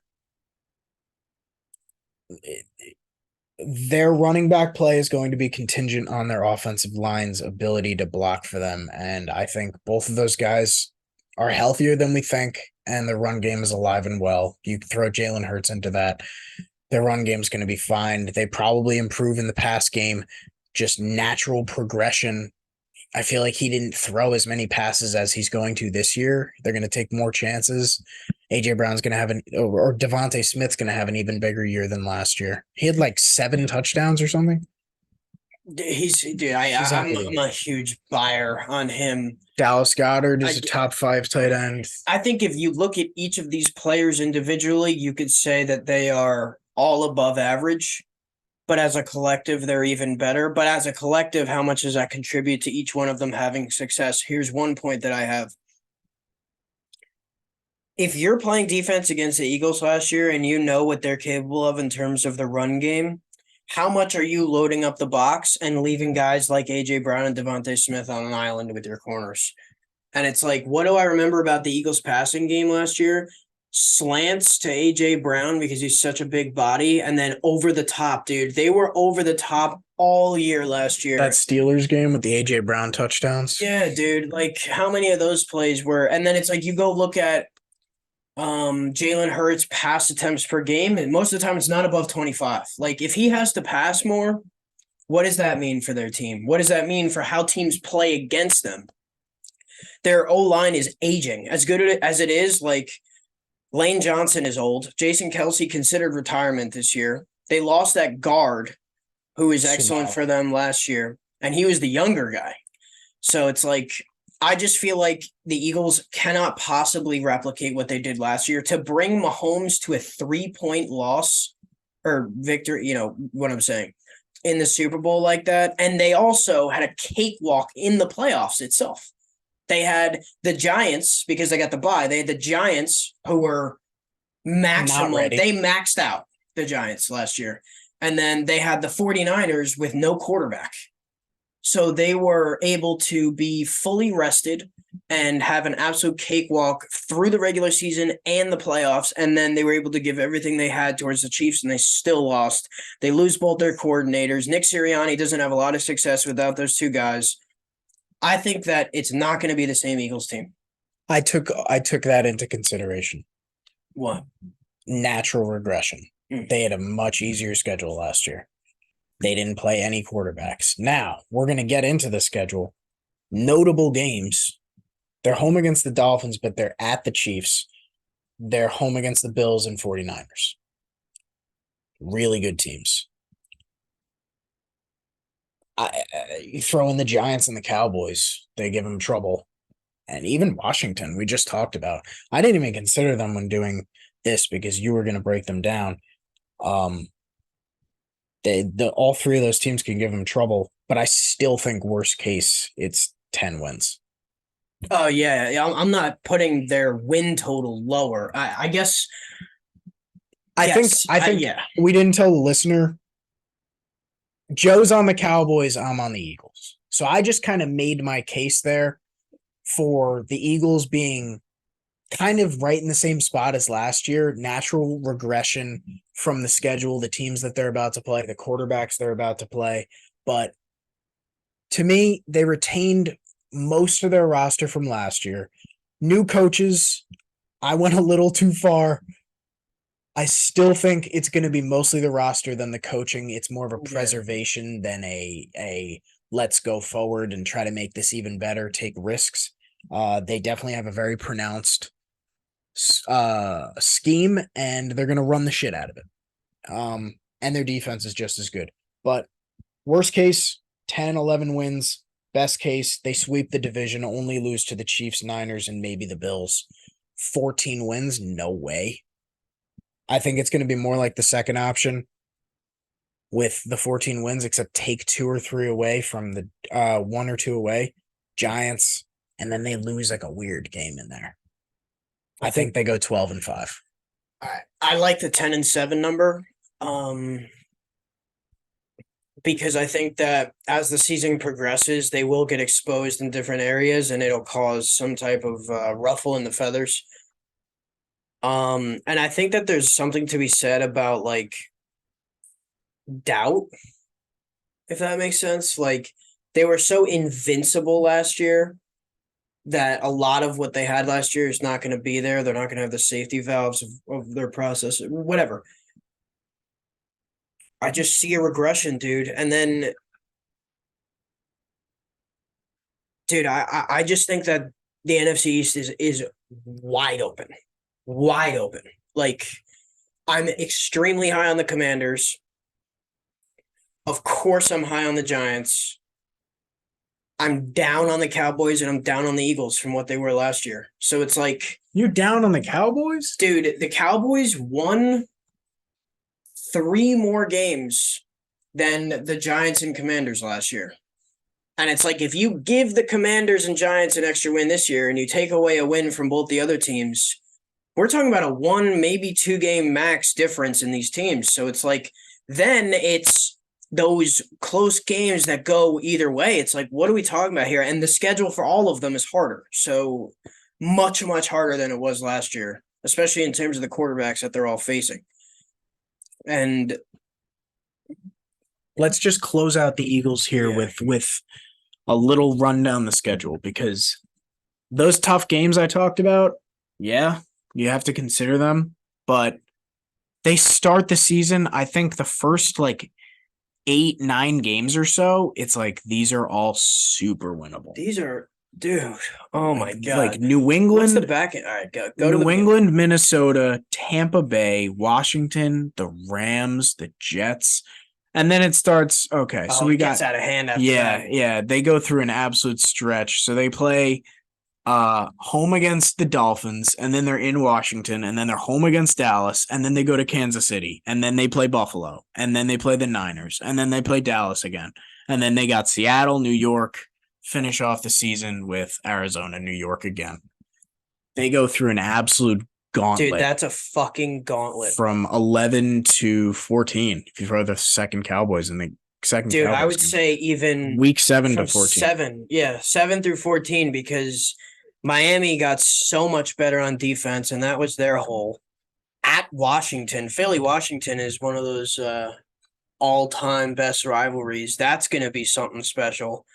Their running back play is going to be contingent on their offensive line's ability to block for them, and I think both of those guys are healthier than we think, and the run game is alive and well. You throw Jalen Hurts into that, their run game is going to be fine. They probably improve in the pass game, just natural progression. I feel like he didn't throw as many passes as he's going to this year. They're going to take more chances. AJ Brown's going to have or Devontae Smith's going to have an even bigger year than last year. He had like 7 touchdowns or something. I'm a huge buyer on him. Dallas Goedert is a top 5 tight end. I think if you look at each of these players individually, you could say that they are all above average, but as a collective, they're even better. But as a collective, how much does that contribute to each one of them having success? Here's one point that I have. If you're playing defense against the Eagles last year and you know what they're capable of in terms of the run game, how much are you loading up the box and leaving guys like A.J. Brown and Devontae Smith on an island with your corners? And it's like, what do I remember about the Eagles passing game last year? Slants to A.J. Brown because he's such a big body, and then over the top, dude. They were over the top all year last year. That Steelers game with the A.J. Brown touchdowns. Yeah, dude. Like, how many of those plays were – and then it's like you go look at Jalen Hurts pass attempts per game, and most of the time it's not above 25. Like, if he has to pass more, what does that mean for their team? What does that mean for how teams play against them? Their O-line is aging. As good as it is, like, Lane Johnson is old. Jason Kelce considered retirement this year. They lost that guard who was excellent for them last year, and he was the younger guy. So it's like, I just feel like the Eagles cannot possibly replicate what they did last year. To bring Mahomes to a 3-point loss or victory, you know what I'm saying, in the Super Bowl like that. And they also had a cakewalk in the playoffs itself. They had the Giants because they got the bye. They had the Giants who were maximum. They maxed out the Giants last year. And then they had the 49ers with no quarterback. So they were able to be fully rested and have an absolute cakewalk through the regular season and the playoffs. And then they were able to give everything they had towards the Chiefs, and they still lost. They lose both their coordinators. Nick Sirianni doesn't have a lot of success without those two guys. I think that it's not going to be the same Eagles team. I took that into consideration. What? Natural regression. They had a much easier schedule last year. They didn't play any quarterbacks. Now, we're going to get into the schedule. Notable games. They're home against the Dolphins, but they're at the Chiefs. They're home against the Bills and 49ers. Really good teams. You throw in the Giants and the Cowboys. They give them trouble. And even Washington, we just talked about. I didn't even consider them when doing this because you were going to break them down. All three of those teams can give them trouble, but I still think worst case it's 10 wins. Oh yeah, I'm not putting their win total lower. I guess. I think we didn't tell the listener. Joe's on the Cowboys. I'm on the Eagles. So I just kind of made my case there for the Eagles being kind of right in the same spot as last year. Natural regression from the schedule, the teams that they're about to play, the quarterbacks they're about to play. But to me, they retained most of their roster from last year. New coaches, I went a little too far. I still think it's going to be mostly the roster than the coaching. It's more of a preservation than a let's go forward and try to make this even better, take risks. They definitely have a very pronounced scheme, and they're going to run the shit out of it. And their defense is just as good. But worst case, 10, 11 wins. Best case, they sweep the division, only lose to the Chiefs, Niners, and maybe the Bills. 14 wins? No way. I think it's going to be more like the second option with the 14 wins, except take 2 or 3 away from the 1 or 2 away. Giants, and then they lose like a weird game in there. I think they go 12-5. I like the 10-7 number. Because I think that as the season progresses, they will get exposed in different areas, and it'll cause some type of ruffle in the feathers. And I think that there's something to be said about like doubt, if that makes sense. Like they were so invincible last year that a lot of what they had last year is not going to be there. They're not going to have the safety valves of their process, whatever. I just see a regression, dude. And then, dude, I just think that the NFC East is wide open. Wide open. Like, I'm extremely high on the Commanders. Of course, I'm high on the Giants. I'm down on the Cowboys, and I'm down on the Eagles from what they were last year. So it's like... You're down on the Cowboys? Dude, the Cowboys won 3 more games than the Giants and Commanders last year. And it's like, if you give the Commanders and Giants an extra win this year and you take away a win from both the other teams, we're talking about a 1, maybe 2 game max difference in these teams. So it's like, then it's those close games that go either way. It's like, what are we talking about here? And the schedule for all of them is harder. So much, much harder than it was last year, especially in terms of the quarterbacks that they're all facing. And let's just close out the Eagles here with a little run down the schedule, because those tough games I talked about, yeah, you have to consider them, but they start the season, I think the first like 8-9 games or so, it's like these are all super winnable. These are, dude, oh my God. Like New England. What's the back end? All right, go New England, Minnesota, Tampa Bay, Washington, the Rams, the Jets. And then it starts, okay, so we got out of hand after that. Yeah, they go through an absolute stretch. So they play home against the Dolphins, and then they're in Washington, and then they're home against Dallas, and then they go to Kansas City, and then they play Buffalo, and then they play the Niners, and then they play Dallas again. And then they got Seattle, New York, finish off the season with Arizona, New York again. They go through an absolute gauntlet. Dude, that's a fucking gauntlet. From 11 to 14. If you throw the second Cowboys in the second Dude, Cowboys I would game. say even week 7 to from 14. 7 through 14, because Miami got so much better on defense, and that was their hole. At Washington, Philly, Washington is one of those all-time best rivalries. That's going to be something special.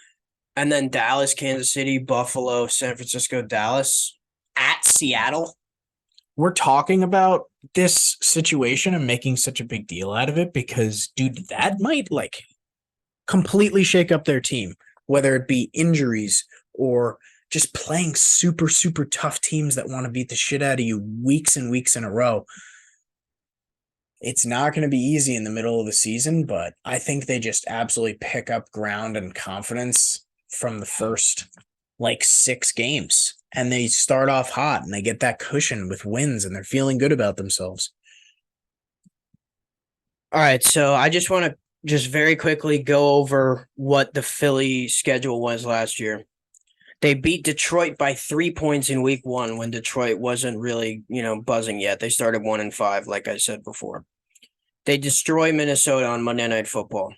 And then Dallas, Kansas City, Buffalo, San Francisco, Dallas, at Seattle. We're talking about this situation and making such a big deal out of it because, dude, that might like completely shake up their team, whether it be injuries or just playing super, super tough teams that want to beat the shit out of you weeks and weeks in a row. It's not going to be easy in the middle of the season, but I think they just absolutely pick up ground and confidence from the first like 6 games. And they start off hot and they get that cushion with wins and they're feeling good about themselves. All right, so I just want to just very quickly go over what the Philly schedule was last year. They beat Detroit by 3 points in week 1 when Detroit wasn't really, buzzing yet. They started 1-5, like I said before. They destroy Minnesota on Monday Night Football.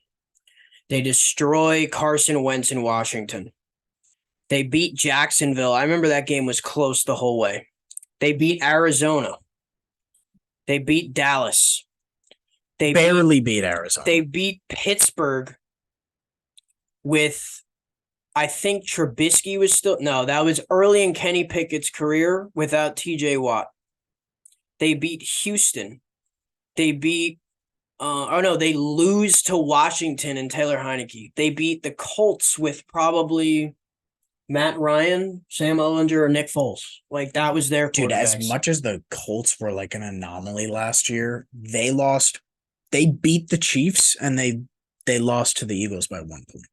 They destroy Carson Wentz in Washington. They beat Jacksonville. I remember that game was close the whole way. They beat Arizona. They beat Dallas. They barely beat Arizona. They beat Pittsburgh with, I think Trubisky was still, no, that was early in Kenny Pickett's career without TJ Watt. They beat Houston. They beat, they lose to Washington and Taylor Heineke. They beat the Colts with probably Matt Ryan, Sam Ehlinger, or Nick Foles. Like, that was their dude. quarterbacks. As much as the Colts were like an anomaly last year, they lost. They beat the Chiefs and they lost to the Eagles by 1 point.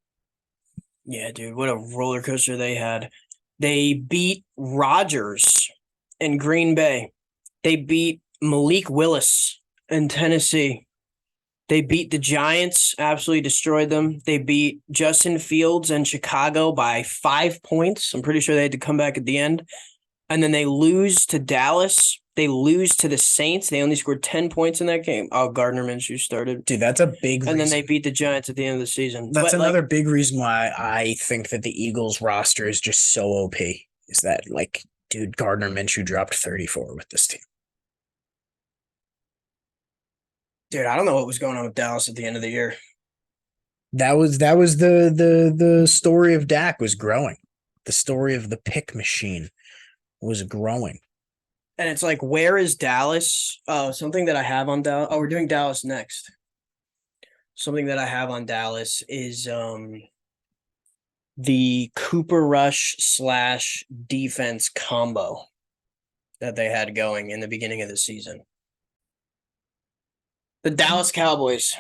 Yeah, dude, what a roller coaster they had. They beat Rodgers in Green Bay. They beat Malik Willis in Tennessee. They beat the Giants, absolutely destroyed them. They beat Justin Fields and Chicago by 5 points. I'm pretty sure they had to come back at the end. And then they lose to Dallas. They lose to the Saints. They only scored 10 points in that game. Oh, Gardner Minshew started. Dude, that's a big reason. And then they beat the Giants at the end of the season. That's another big reason why I think that the Eagles roster is just so OP. Is that, like, dude, Gardner Minshew dropped 34 with this team. Dude, I don't know what was going on with Dallas at the end of the year. That was the story of Dak was growing. The story of the pick machine was growing. And it's like, where is Dallas? Oh, something that I have on Dallas. Oh, we're doing Dallas next. Something that I have on Dallas is the Cooper Rush / defense combo that they had going in the beginning of the season. The Dallas Cowboys.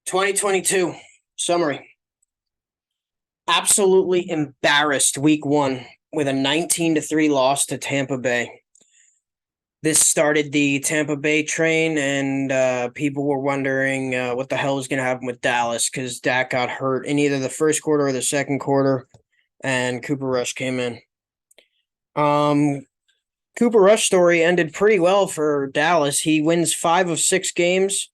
2022 summary. Absolutely embarrassed week 1 with a 19-3 loss to Tampa Bay. This started the Tampa Bay train, and people were wondering what the hell was going to happen with Dallas because Dak got hurt in either the first quarter or the second quarter, and Cooper Rush came in. Cooper Rush story ended pretty well for Dallas. He wins 5 of 6 games,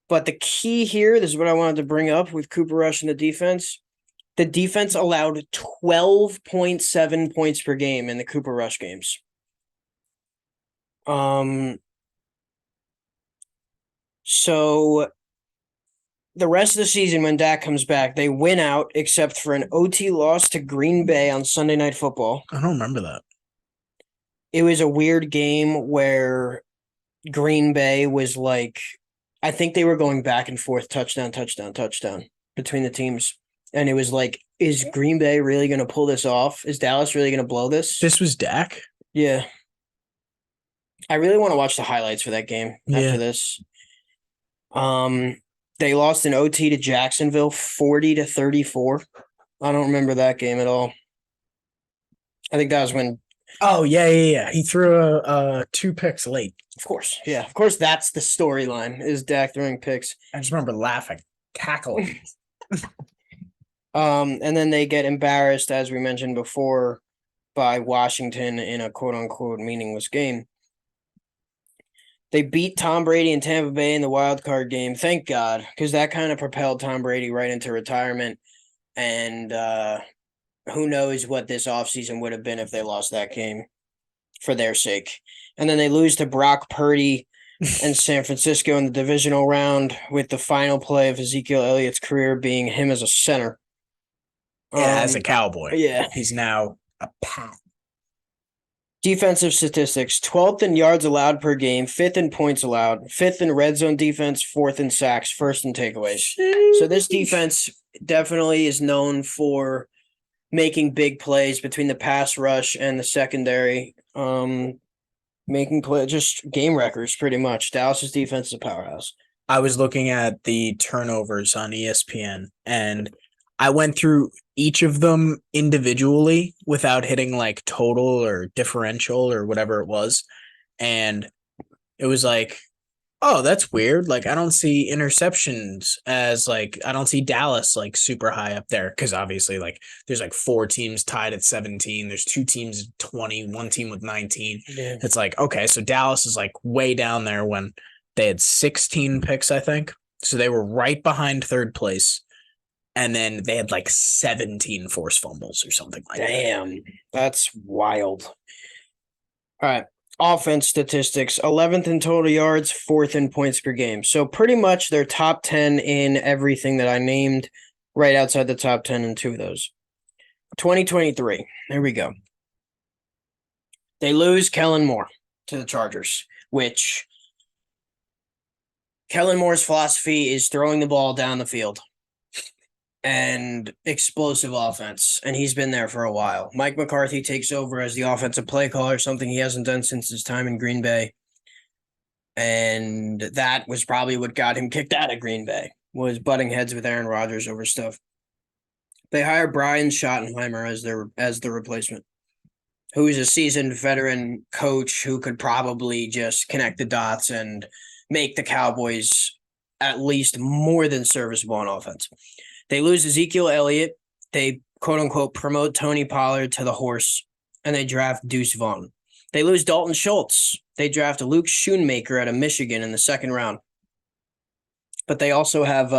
but the key here, this is what I wanted to bring up with Cooper Rush and the defense. The defense allowed 12.7 points per game in the Cooper Rush games. So the rest of the season when Dak comes back, they win out except for an OT loss to Green Bay on Sunday Night Football. I don't remember that. It was a weird game where Green Bay was like, I think they were going back and forth, touchdown between the teams. And it was like, is Green Bay really going to pull this off? Is Dallas really going to blow this? This was Dak? Yeah. I really want to watch the highlights for that game after this. They lost in OT to Jacksonville 40-34. I don't remember that game at all. I think that was when. Oh, yeah. He threw 2 picks late. Of course. Yeah. Of course, that's the storyline is Dak throwing picks. I just remember laughing, cackling. And then they get embarrassed, as we mentioned before, by Washington in a quote unquote meaningless game. They beat Tom Brady in Tampa Bay in the wild card game. Thank God, because that kind of propelled Tom Brady right into retirement. And who knows what this offseason would have been if they lost that game for their sake. And then they lose to Brock Purdy and San Francisco in the divisional round, with the final play of Ezekiel Elliott's career being him as a center. Yeah, as a Cowboy. Yeah. He's now a Pat. Defensive statistics: 12th in yards allowed per game, 5th in points allowed, 5th in red zone defense, 4th in sacks, 1st in takeaways. So this defense definitely is known for making big plays between the pass rush and the secondary. Making play just game records pretty much. Dallas's defense is a powerhouse. I was looking at the turnovers on ESPN, and I went through each of them individually without hitting like total or differential or whatever it was. And it was like, oh, that's weird. Like, I don't see interceptions as like, I don't see Dallas like super high up there. Cause obviously, like, there's like 4 teams tied at 17. There's 2 teams at 20, 1 team with 19. Yeah. It's like, okay, so Dallas is like way down there when they had 16 picks, I think. So they were right behind third place. And then they had like 17 forced fumbles or something like that. Damn, that's wild. All right. Offense statistics: 11th in total yards, 4th in points per game. So pretty much they're top 10 in everything that I named, right outside the top 10 in 2 of those. 2023. There we go. They lose Kellen Moore to the Chargers, which Kellen Moore's philosophy is throwing the ball down the field and explosive offense, and he's been there for a while. Mike McCarthy takes over as the offensive play caller, something he hasn't done since his time in Green Bay. And that was probably what got him kicked out of Green Bay, was butting heads with Aaron Rodgers over stuff. They hire Brian Schottenheimer as the replacement, who is a seasoned veteran coach who could probably just connect the dots and make the Cowboys at least more than serviceable on offense. They lose Ezekiel Elliott. They, quote-unquote, promote Tony Pollard to the horse, and they draft Deuce Vaughn. They lose Dalton Schultz. They draft Luke Schoonmaker out of Michigan in the 2nd round. But they also have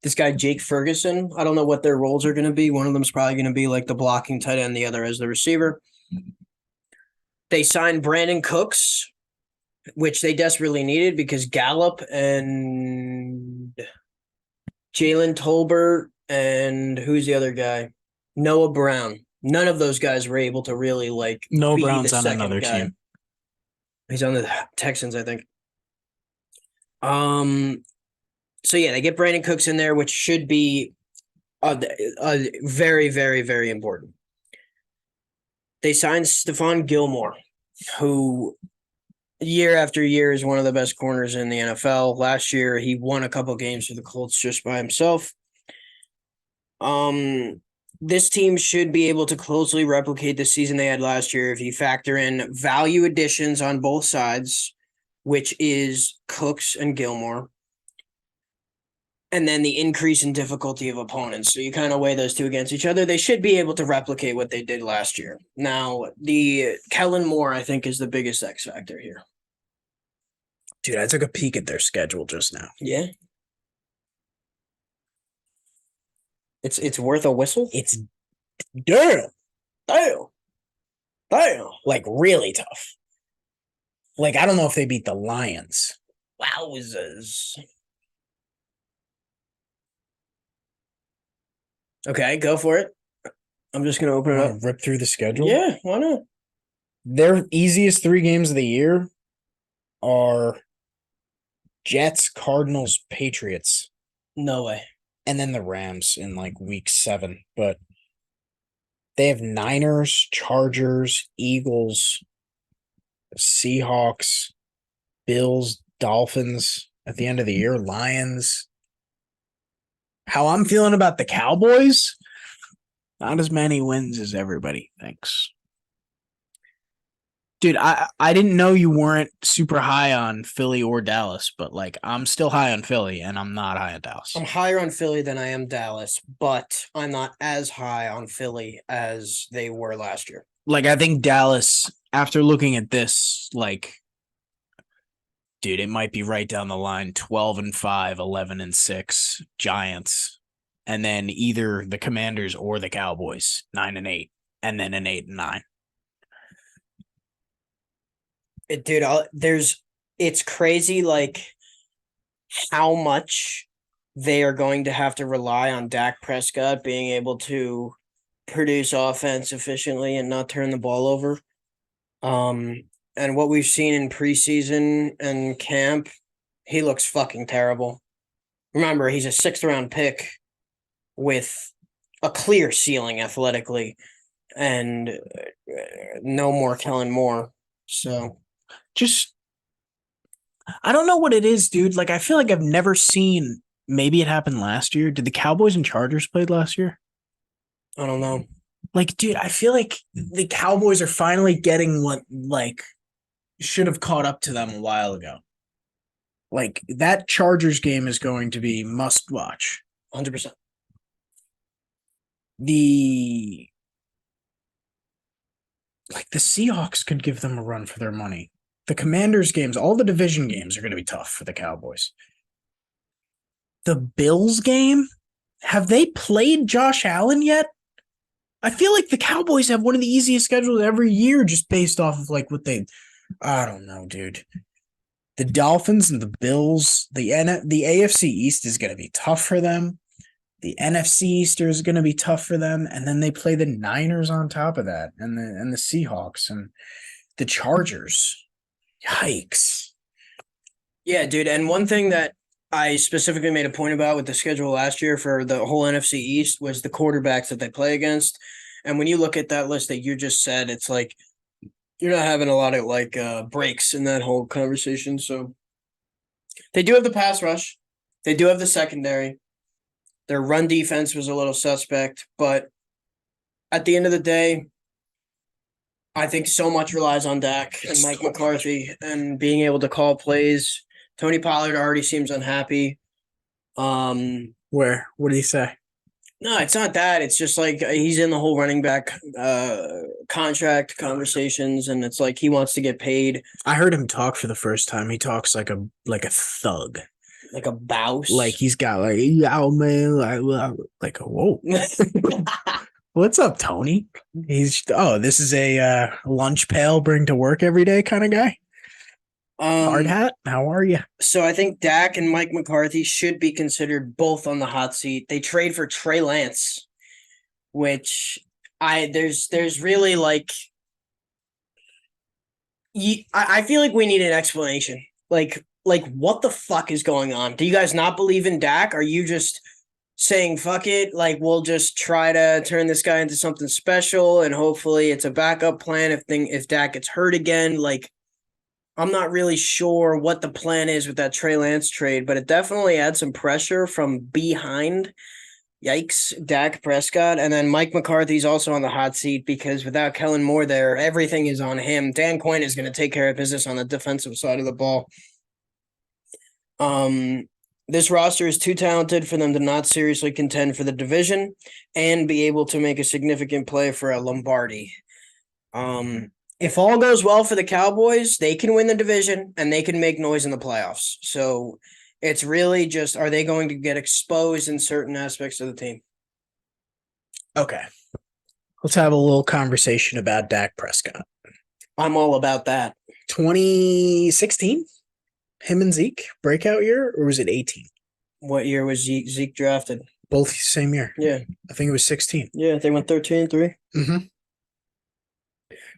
this guy, Jake Ferguson. I don't know what their roles are going to be. One of them is probably going to be like the blocking tight end, the other as the receiver. They signed Brandon Cooks, which they desperately needed because Gallup and Jalen Tolbert and who's the other guy? Noah Brown. None of those guys were able to really like. Noah be Brown's the on second another guy. team. He's on the Texans, I think. So yeah, they get Brandon Cooks in there, which should be very, very, very important. They signed Stephon Gilmore, who year after year is one of the best corners in the NFL. Last year, he won a couple games for the Colts just by himself. This team should be able to closely replicate the season they had last year if you factor in value additions on both sides, which is Cooks and Gilmore, and then the increase in difficulty of opponents. So you kind of weigh those two against each other. They should be able to replicate what they did last year. Now, the Kellen Moore, I think, is the biggest X factor here. Dude, I took a peek at their schedule just now. Yeah. It's worth a whistle? It's damn. Like really tough. Like, I don't know if they beat the Lions. Wowzers. Okay, go for it. I'm just going to open it up. Rip through the schedule? Yeah, why not? Their easiest 3 games of the year are Jets, Cardinals, Patriots. No way. And then the Rams in like week 7. But they have Niners, Chargers, Eagles, Seahawks, Bills, Dolphins at the end of the year, Lions. How I'm feeling about the Cowboys? Not as many wins as everybody thinks. Dude, I didn't know you weren't super high on Philly or Dallas, but like I'm still high on Philly and I'm not high on Dallas. I'm higher on Philly than I am Dallas, but I'm not as high on Philly as they were last year. Like I think Dallas, after looking at this, like, dude, it might be right down the line 12-5, 11-6, Giants, and then either the Commanders or the Cowboys, 9-8, and then an 8-9. Dude, it's crazy like how much they are going to have to rely on Dak Prescott being able to produce offense efficiently and not turn the ball over. And what we've seen in preseason and camp, he looks fucking terrible. Remember, he's a 6th-round pick with a clear ceiling athletically, and no more Kellen Moore. So just I don't know what it is, dude. Like I feel like I've never seen. Maybe it happened last year. Did the Cowboys and Chargers played last year? I don't know. Like, dude, I feel like the Cowboys are finally getting what like should have caught up to them a while ago. Like that Chargers game is going to be must watch. 100%. The Seahawks could give them a run for their money. The Commanders games, all the division games are going to be tough for the Cowboys. The Bills game, have they played Josh Allen yet? I feel like the Cowboys have one of the easiest schedules every year just based off of like what they I don't know, dude. The Dolphins and the Bills, the AFC East is going to be tough for them. The NFC East is going to be tough for them, and then they play the Niners on top of that, and the Seahawks and the Chargers. Yikes! Yeah, dude. And one thing that I specifically made a point about with the schedule last year for the whole NFC East was the quarterbacks that they play against. And when you look at that list that you just said, it's like you're not having a lot of like breaks in that whole conversation. So they do have the pass rush. They do have the secondary. Their run defense was a little suspect, but at the end of the day, I think so much relies on Dak and Mike McCarthy and being able to call plays. Tony Pollard already seems unhappy. Where? What did he say? No, it's not that. It's just like he's in the whole running back contract conversations, and it's like he wants to get paid. I heard him talk for the first time. He talks like a thug, like a bouse. Like he's got like yo man, like whoa. What's up, Tony? He's this is a lunch pail bring to work every day kind of guy. Hard hat, how are you? So I think Dak and Mike McCarthy should be considered both on the hot seat. They trade for Trey Lance, which there's really like I feel like we need an explanation. Like what the fuck is going on? Do you guys not believe in Dak? Are you just saying fuck it? Like we'll just try to turn this guy into something special and hopefully it's a backup plan if Dak gets hurt again. Like I'm not really sure what the plan is with that Trey Lance trade, but it definitely adds some pressure from behind. Yikes, Dak Prescott. And then Mike McCarthy's also on the hot seat because without Kellen Moore there, everything is on him. Dan Quinn is going to take care of business on the defensive side of the ball. This roster is too talented for them to not seriously contend for the division and be able to make a significant play for a Lombardi. If all goes well for the Cowboys, they can win the division and they can make noise in the playoffs. So it's really just, are they going to get exposed in certain aspects of the team? Okay. Let's have a little conversation about Dak Prescott. I'm all about that. 2016? Him and Zeke breakout year, or was it 18? What year was Zeke drafted? Both same year. Yeah. I think it was 16. Yeah, they went 13-3. Mm-hmm.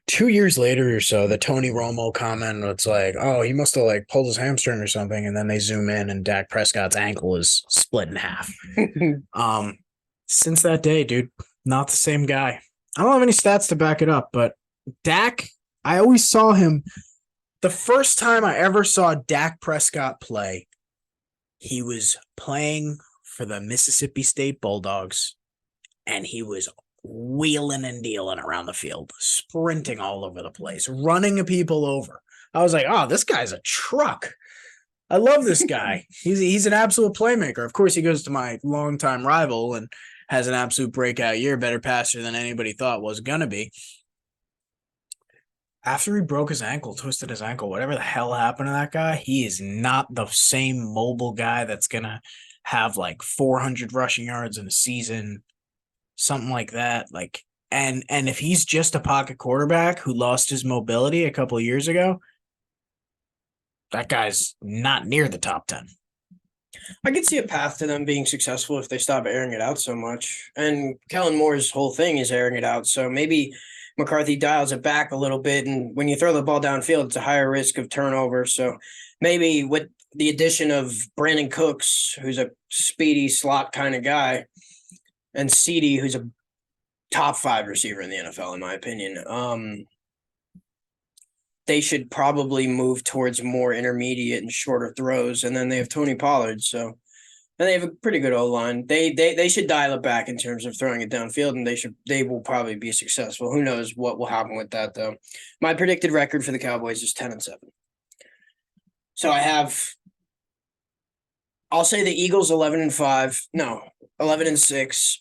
2 years later or so, the Tony Romo comment, it's like, oh, he must have like pulled his hamstring or something. And then they zoom in and Dak Prescott's ankle is split in half. Since that day, dude, not the same guy. I don't have any stats to back it up, but Dak, I always saw him. The first time I ever saw Dak Prescott play, he was playing for the Mississippi State Bulldogs, and he was wheeling and dealing around the field, sprinting all over the place, running people over. I was like, oh, this guy's a truck. I love this guy. He's an absolute playmaker. Of course, he goes to my longtime rival and has an absolute breakout year, better passer than anybody thought was going to be. After he broke his ankle, twisted his ankle, whatever the hell happened to that guy, he is not the same mobile guy that's going to have like 400 rushing yards in a season, something like that. Like, and if he's just a pocket quarterback who lost his mobility a couple of years ago, that guy's not near the top 10. I could see a path to them being successful if they stop airing it out so much. And Kellen Moore's whole thing is airing it out. So maybe McCarthy dials it back a little bit. And when you throw the ball downfield, it's a higher risk of turnover. So maybe with the addition of Brandon Cooks, who's a speedy slot kind of guy, and Ceedee, who's a top 5 receiver in the NFL, in my opinion, they should probably move towards more intermediate and shorter throws. And then they have Tony Pollard. So, and they have a pretty good O-line. They should dial it back in terms of throwing it downfield, and they will probably be successful. Who knows what will happen with that, though. My predicted record for the Cowboys is 10-7. So I'll say the Eagles 11-5. No, 11-6.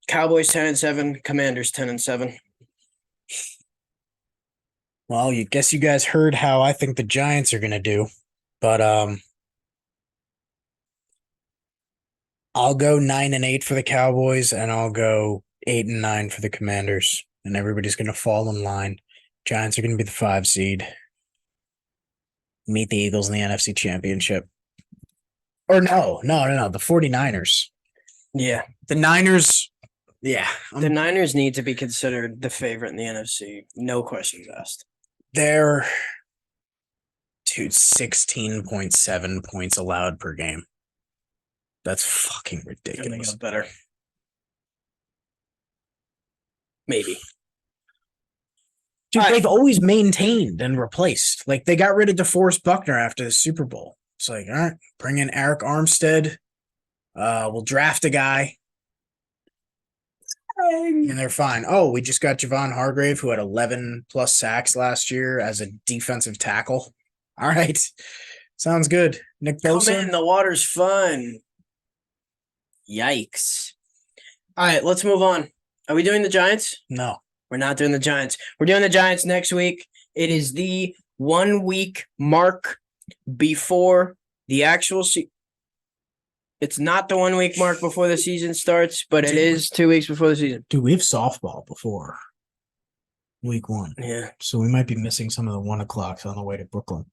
Cowboys 10-7. Commanders 10-7. Well, you guess you guys heard how I think the Giants are going to do, but I'll go 9-8 for the Cowboys, and I'll go 8-9 for the Commanders, and everybody's going to fall in line. Giants are going to be the 5 seed. Meet the Eagles in the NFC Championship. Or no, the 49ers. Yeah. The Niners, yeah. The Niners need to be considered the favorite in the NFC. No questions asked. They're 16.7 points allowed per game. That's fucking ridiculous. Better. Maybe. Dude, they've always maintained and replaced. Like, they got rid of DeForest Buckner after the Super Bowl. It's like, all right, bring in Eric Armstead. We'll draft a guy. And they're fine. Oh, we just got Javon Hargrave, who had 11 plus sacks last year as a defensive tackle. All right. Sounds good. Nick Bosa. Come in, the water's fun. Yikes. All right, let's move on. Are we doing the Giants? No. We're not doing the Giants. We're doing the Giants next week. It is the 1 week mark before the actual season. It's not the 1 week mark before the season starts, but it is 2 weeks before the season. Dude, we have softball before week 1. Yeah. So we might be missing some of the 1 o'clocks on the way to Brooklyn.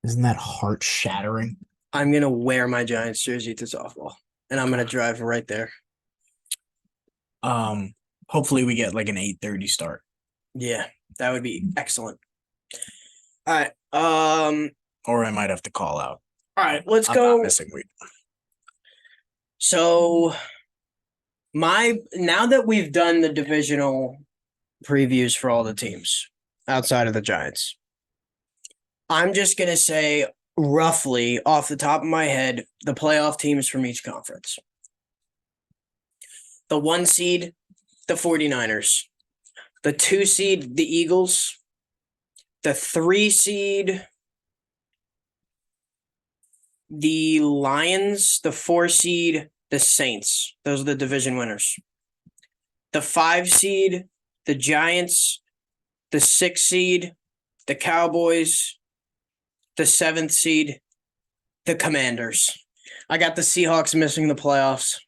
Isn't that heart shattering? I'm going to wear my Giants jersey to softball, and I'm going to drive right there. Hopefully we get like an 8:30 start. Yeah, that would be excellent. All right. Or I might have to call out. All right, let's I'm go. not missing week. So now that we've done the divisional previews for all the teams outside of the Giants, I'm just going to say roughly off the top of my head, the playoff teams from each conference. The 1 seed, the 49ers. The 2 seed, the Eagles. The 3 seed, the Lions. The 4 seed, the Saints. Those are the division winners. The 5 seed, the Giants. The 6 seed, the Cowboys. The 7th seed, the Commanders. I got the Seahawks missing the playoffs.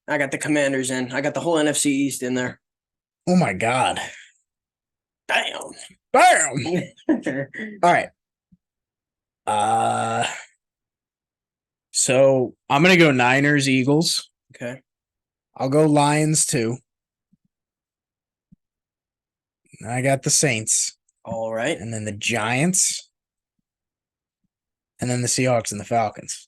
I got the Commanders in. I got the whole NFC East in there. Oh my God. Damn. All right. So I'm gonna go Niners, Eagles. Okay. I'll go Lions too. I got the Saints. All right. And then the Giants. And then the Seahawks and the Falcons.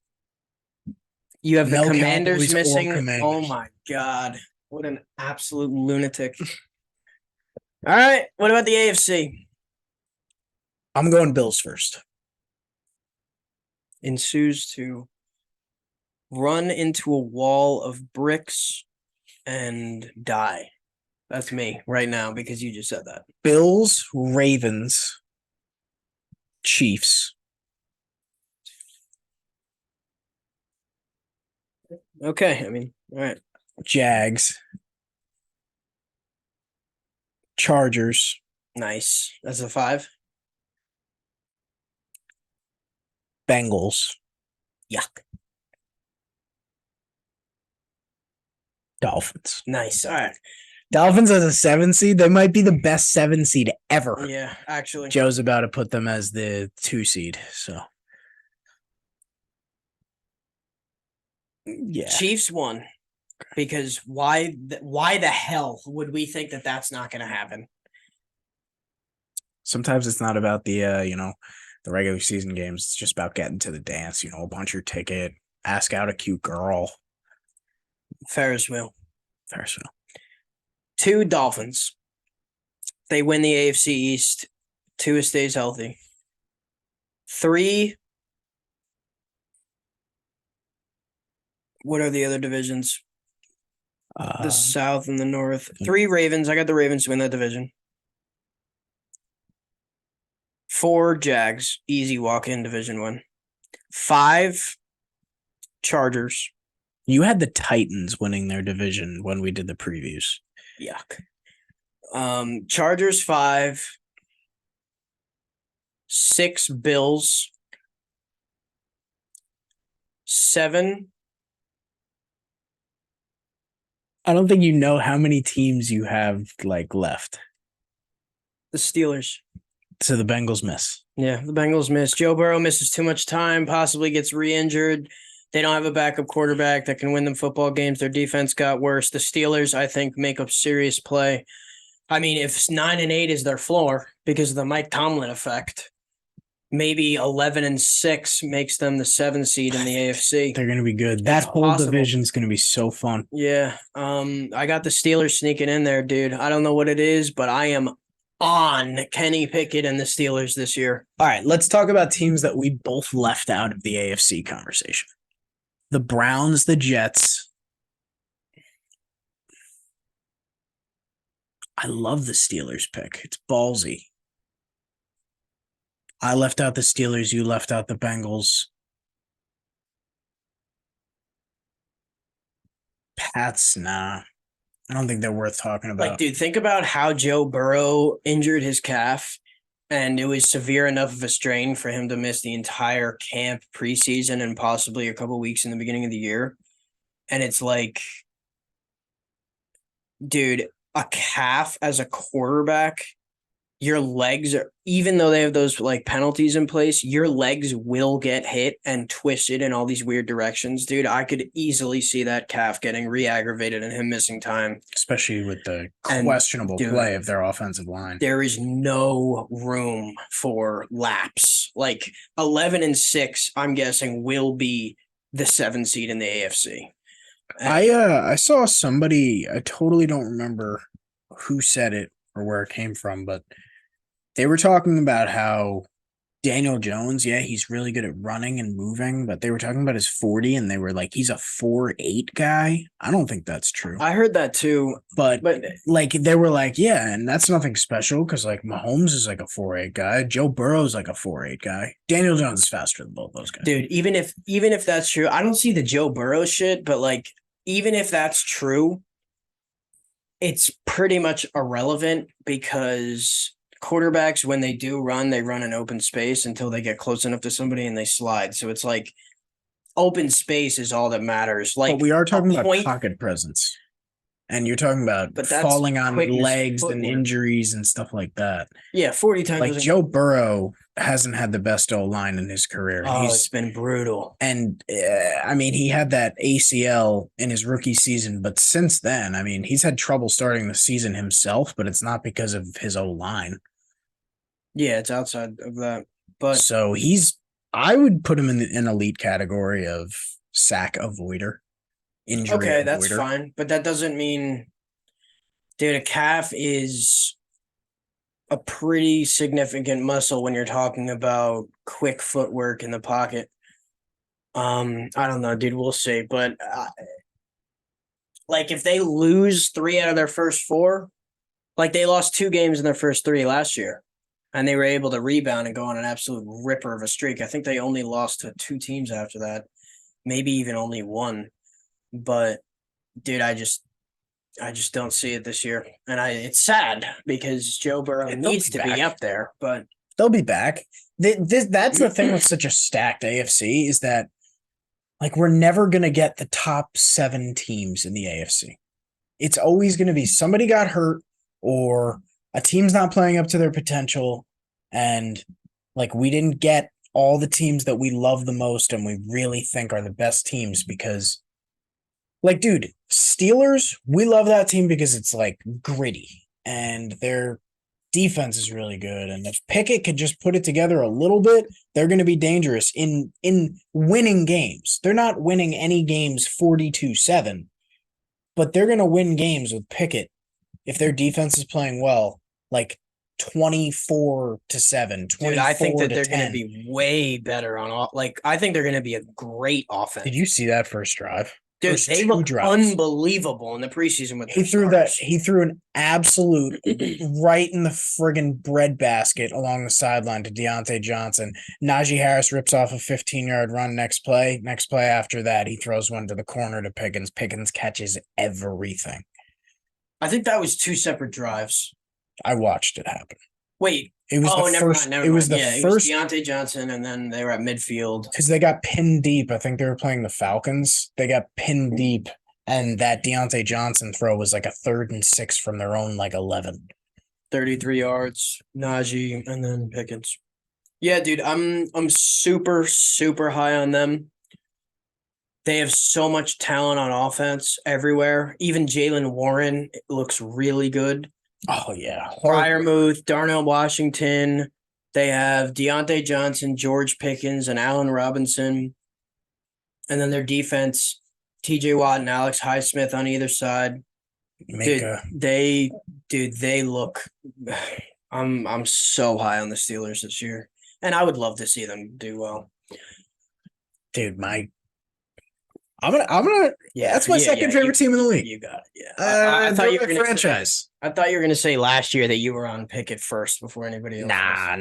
You have the No Commanders Cowboys or missing. Commanders. Oh my God. What an absolute lunatic. All right. What about the AFC? I'm going Bills first. Ensues to run into a wall of bricks and die. That's me right now because you just said that. Bills, Ravens, Chiefs. Okay, I mean, all right. Jags, Chargers, Nice. That's a 5. Bengals, Yuck. Dolphins. Nice. All right. Dolphins as a 7 seed, they might be the best 7 seed ever. Yeah, actually. Joe's about to put them as the 2 seed. So, yeah. Chiefs won because why the hell would we think that that's not going to happen? Sometimes it's not about the the regular season games. It's just about getting to the dance. Punch your ticket, ask out a cute girl. Ferris wheel. 2 Dolphins. They win the AFC East. 2 stays healthy. 3. What are the other divisions? The South and the North. 3 Ravens. I got the Ravens to win that division. 4 Jags. Easy walk-in division 1. 5 Chargers. You had the Titans winning their division when we did the previews. Yuck. Chargers 5. 6 Bills. 7. I don't think you know how many teams you have left. The Steelers. So the Bengals miss. Yeah, the Bengals miss. Joe Burrow misses too much time, possibly gets re-injured. They don't have a backup quarterback that can win them football games. Their defense got worse. The Steelers, I think, make a serious play. I mean, if 9-8 is their floor because of the Mike Tomlin effect, maybe 11-6 makes them the 7 seed in the AFC. They're going to be good. That whole division is going to be so fun. Yeah. I got the Steelers sneaking in there, dude. I don't know what it is, but I am on Kenny Pickett and the Steelers this year. All right, let's talk about teams that we both left out of the AFC conversation. The Browns, the Jets. I love the Steelers pick. It's ballsy. I left out the Steelers. You left out the Bengals. Pats, nah. I don't think they're worth talking about. Dude, think about how Joe Burrow injured his calf, and it was severe enough of a strain for him to miss the entire camp preseason and possibly a couple weeks in the beginning of the year. And it's like, dude, a calf as a quarterback, your legs are, even though they have those penalties in place, your legs will get hit and twisted in all these weird directions. Dude, I could easily see that calf getting re-aggravated and him missing time. Especially with the questionable play of their offensive line. There is no room for lapse. 11-6, I'm guessing, will be the 7 seed in the AFC. I saw somebody, I totally don't remember who said it or where it came from, but they were talking about how Daniel Jones, yeah, he's really good at running and moving, but they were talking about his 40 and they were like, he's a 4.8 guy. I don't think that's true. I heard that too. But they were like, yeah, and that's nothing special because Mahomes is a 4.8 guy. Joe Burrow's a 4.8 guy. Daniel Jones is faster than both those guys. Dude, even if that's true, I don't see the Joe Burrow shit, but even if that's true, it's pretty much irrelevant because quarterbacks, when they do run, they run in open space until they get close enough to somebody and they slide. So it's open space is all that matters. But we are talking about pocket presence. And you're talking about falling on legs and injuries and stuff like that. Yeah, 40 times. Joe Burrow hasn't had the best O-line in his career. It's been brutal. And, he had that ACL in his rookie season. But since then, he's had trouble starting the season himself, but it's not because of his O-line. Yeah, it's outside of that. But so I would put him in an elite category of sack avoider. Injury okay, that's fine, but that doesn't mean, dude, a calf is a pretty significant muscle when you're talking about quick footwork in the pocket. I don't know, dude, we'll see, but like if they lose 3 out of their first 4, like they lost 2 games in their first 3 last year, and they were able to rebound and go on an absolute ripper of a streak. I think they only lost to 2 teams after that, maybe even only 1. But dude, I just don't see it this year, and it's sad because Joe Burrow needs to be up there, but they'll be back. That's the thing with such a stacked AFC is that like we're never gonna get the top 7 teams in the AFC. It's always gonna be somebody got hurt or a team's not playing up to their potential, and like we didn't get all the teams that we love the most and we really think are the best teams because, like, dude, Steelers, we love that team because it's like gritty and their defense is really good. And if Pickett could just put it together a little bit, they're going to be dangerous in winning games. They're not winning any games 42-7, but they're going to win games with Pickett if their defense is playing well, like 24-7, 24 dude, I think that they're 10. going to be way better on all. Like, I think they're going to be a great offense. Did you see that first drive? Dude, they look unbelievable in the preseason with he threw an absolute right in the friggin' breadbasket along the sideline to Deontay Johnson. Najee Harris rips off a 15-yard run next play. Next play after that, he throws one to the corner to Pickens. Pickens catches everything. I think that was 2 separate drives. I watched it happen. Wait. It was never mind. It was first Deontay Johnson, and then they were at midfield. Because they got pinned deep. I think they were playing the Falcons. They got pinned deep, and that Deontay Johnson throw was like a 3rd and 6 from their own like 11. 33 yards, Najee, and then Pickens. Yeah, dude, I'm super, super high on them. They have so much talent on offense everywhere. Even Jalen Warren looks really good. Oh, yeah. Freiermuth, Darnell Washington. They have Deontay Johnson, George Pickens, and Allen Robinson. And then their defense, TJ Watt and Alex Highsmith on either side. They look – I'm so high on the Steelers this year. And I would love to see them do well. Dude, I'm gonna. Yeah, that's my second favorite team in the league. You got it. Yeah, I thought you were gonna franchise. I thought you were gonna say last year that you were on Pickett first before anybody else. Nah.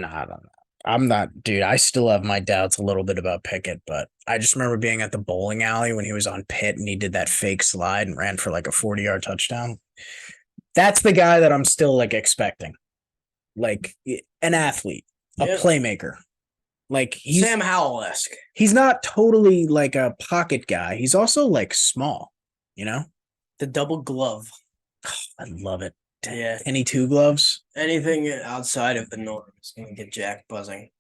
I'm not, dude. I still have my doubts a little bit about Pickett, but I just remember being at the bowling alley when he was on Pitt and he did that fake slide and ran for like a 40-yard touchdown. That's the guy that I'm still like expecting, like an athlete, a playmaker. Like he's Sam Howell-esque. He's not totally like a pocket guy. He's also like small, you know? The double glove. Oh, I love it. Yeah. Any 2 gloves? Anything outside of the norm is going to get Jack buzzing.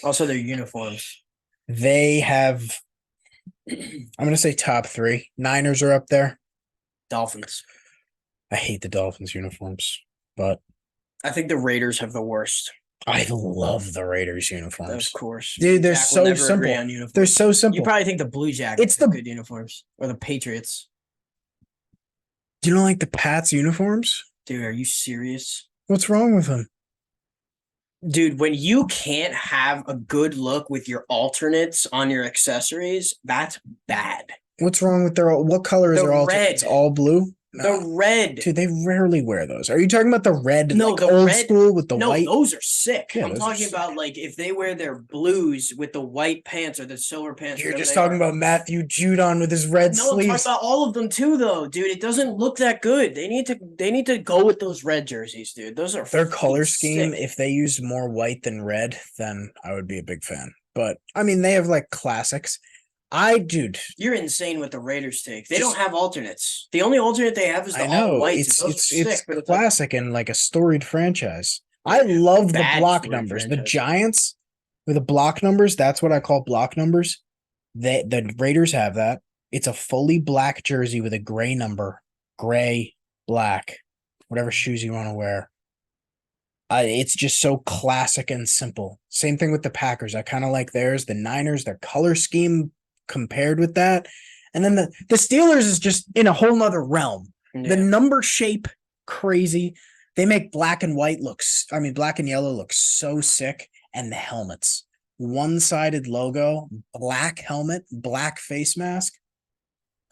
Also, their uniforms. They have, I'm going to say top 3. Niners are up there. Dolphins. I hate the Dolphins uniforms, but I think the Raiders have the worst. I love the Raiders uniforms. Of course. Dude, they're so simple. They're so simple. You probably think the Blue Jackets have good uniforms. Or the Patriots. You don't like the Pats uniforms? Dude, are you serious? What's wrong with them? Dude, when you can't have a good look with your alternates on your accessories, that's bad. What's wrong with what color is their alternates? All blue? No. The red. Dude, they rarely wear those. Are you talking about the red, no, like the old red, school with the white? No, those are sick. Yeah, I'm talking about like if they wear their blues with the white pants or the silver pants. You're just talking about Matthew Judon with his red sleeves. No, I'm talking about all of them too, though, dude. It doesn't look that good. They need to go with those red jerseys, dude. Those are their color scheme. Sick. If they used more white than red, then I would be a big fan. But I mean, they have like classics. Dude, you're insane with the Raiders take. They don't have alternates. The only alternate they have is the all whites. It's classic and like a storied franchise. I love the block numbers. Franchise. The Giants with the block numbers. That's what I call block numbers. The Raiders have that. It's a fully black jersey with a gray number, gray, black, whatever shoes you want to wear. It's just so classic and simple. Same thing with the Packers. I kind of like theirs. The Niners, their color scheme compared with that. And then the Steelers is just in a whole nother realm. Yeah. The number shape, crazy. They make black and yellow look so sick. And the helmets. One-sided logo, black helmet, black face mask.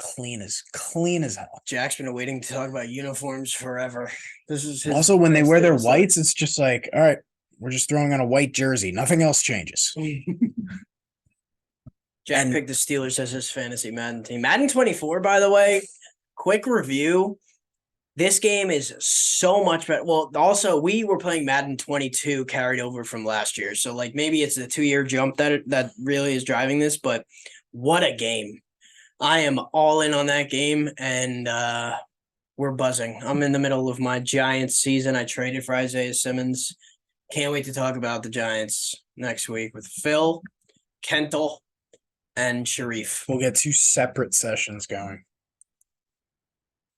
clean as hell. Jack's been waiting to talk about uniforms forever. This is his Also, when they wear their episode. whites, it's just like, all right, we're just throwing on a white jersey. Nothing else changes. Jack picked the Steelers as his fantasy Madden team. Madden 24, by the way, quick review. This game is so much better. Well, also, we were playing Madden 22 carried over from last year. So, like, maybe it's the 2-year jump that really is driving this, but what a game. I am all in on that game, and we're buzzing. I'm in the middle of my Giants season. I traded for Isaiah Simmons. Can't wait to talk about the Giants next week with Phil, Kentel, and Sharif. We'll get 2 separate sessions going.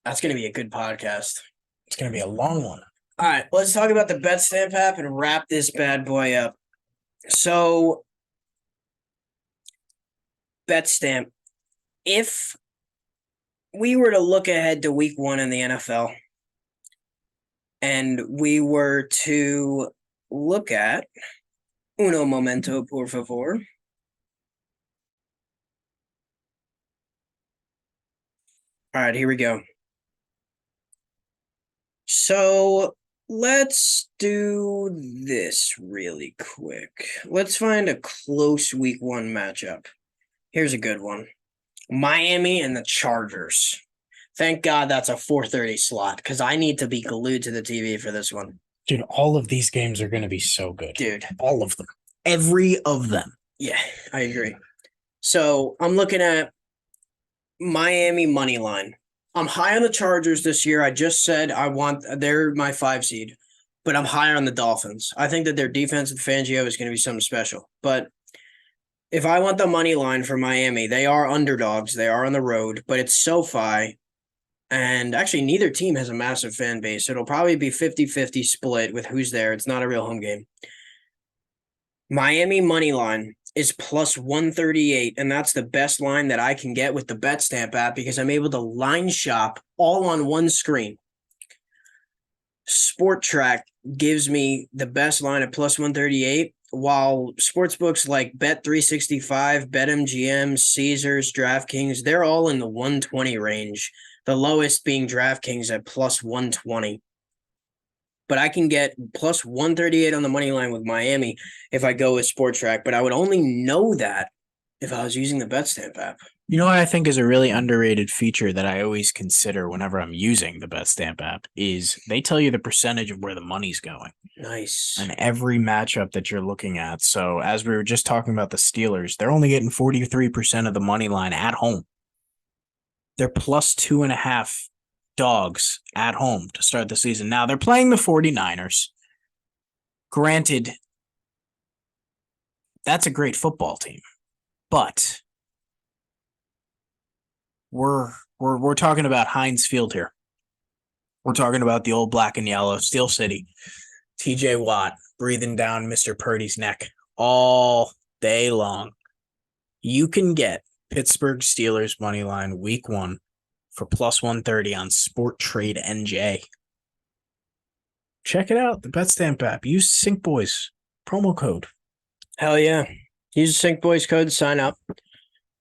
That's going to be a good podcast. It's going to be a long one. All right, let's talk about the BetStamp app and wrap this bad boy up. So, BetStamp, if we were to look ahead to week 1 in the NFL and we were to look at uno momento, por favor. All right, here we go. So let's do this really quick. Let's find a close week 1 matchup. Here's a good one. Miami and the Chargers. Thank God that's a 4:30 slot because I need to be glued to the TV for this one. Dude, all of these games are going to be so good. Dude. All of them. Every of them. Yeah, I agree. So I'm looking at Miami money line. I'm high on the Chargers this year. I just said they're my 5 seed, but I'm higher on the Dolphins. I think that their defense with Fangio is going to be something special. But if I want the money line for Miami, they are underdogs. They are on the road, but it's SoFi. And actually, neither team has a massive fan base. It'll probably be 50-50 split with who's there. It's not a real home game. Miami money line is plus 138, and that's the best line that I can get with the BetStamp app because I'm able to line shop all on one screen. Sport Track gives me the best line at plus 138, while sportsbooks like Bet365, BetMGM, Caesars, DraftKings, they're all in the 120 range, the lowest being DraftKings at plus 120. But I can get plus 138 on the money line with Miami if I go with Sport Track, but I would only know that if I was using the BetStamp app. You know what I think is a really underrated feature that I always consider whenever I'm using the BetStamp app is they tell you the percentage of where the money's going. Nice. And every matchup that you're looking at. So as we were just talking about the Steelers, they're only getting 43% of the money line at home. They're plus 2.5 dogs at home to start the season. Now they're playing the 49ers. Granted, that's a great football team, but we're talking about Heinz Field here. We're talking about the old black and yellow, Steel City. TJ Watt breathing down Mr. Purdy's neck all day long. You can get Pittsburgh Steelers money line week 1 for plus 130 on Sport Trade NJ. Check it out, the BetStamp app. Use Sync Boys promo code. Hell yeah. Use the Sync Boys code, sign up.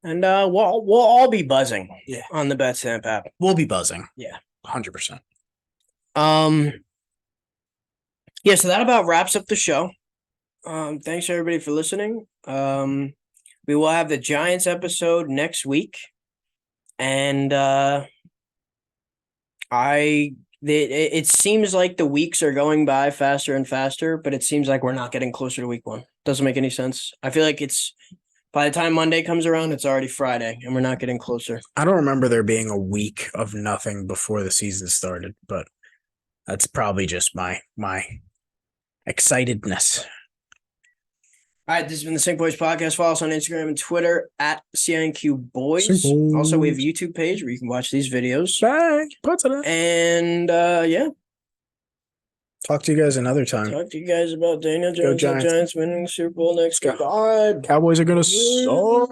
And we'll all be buzzing on the BetStamp app. We'll be buzzing. Yeah. 100%. Yeah, so that about wraps up the show. Thanks everybody for listening. We will have the Giants episode next week. And it seems like the weeks are going by faster and faster, but it seems like we're not getting closer to week 1. Doesn't make any sense. I feel like by the time Monday comes around, it's already Friday, and we're not getting closer. I don't remember there being a week of nothing before the season started, but that's probably just my excitedness. All right, this has been the Sync Boys Podcast. Follow us on Instagram and Twitter at CINQ Boys. Sync Boys. Also, we have a YouTube page where you can watch these videos. Bye. And, yeah. Talk to you guys another time. Talk to you guys about Daniel Jones and Giants. Giants winning the Super Bowl next week. Cowboys are going to suck.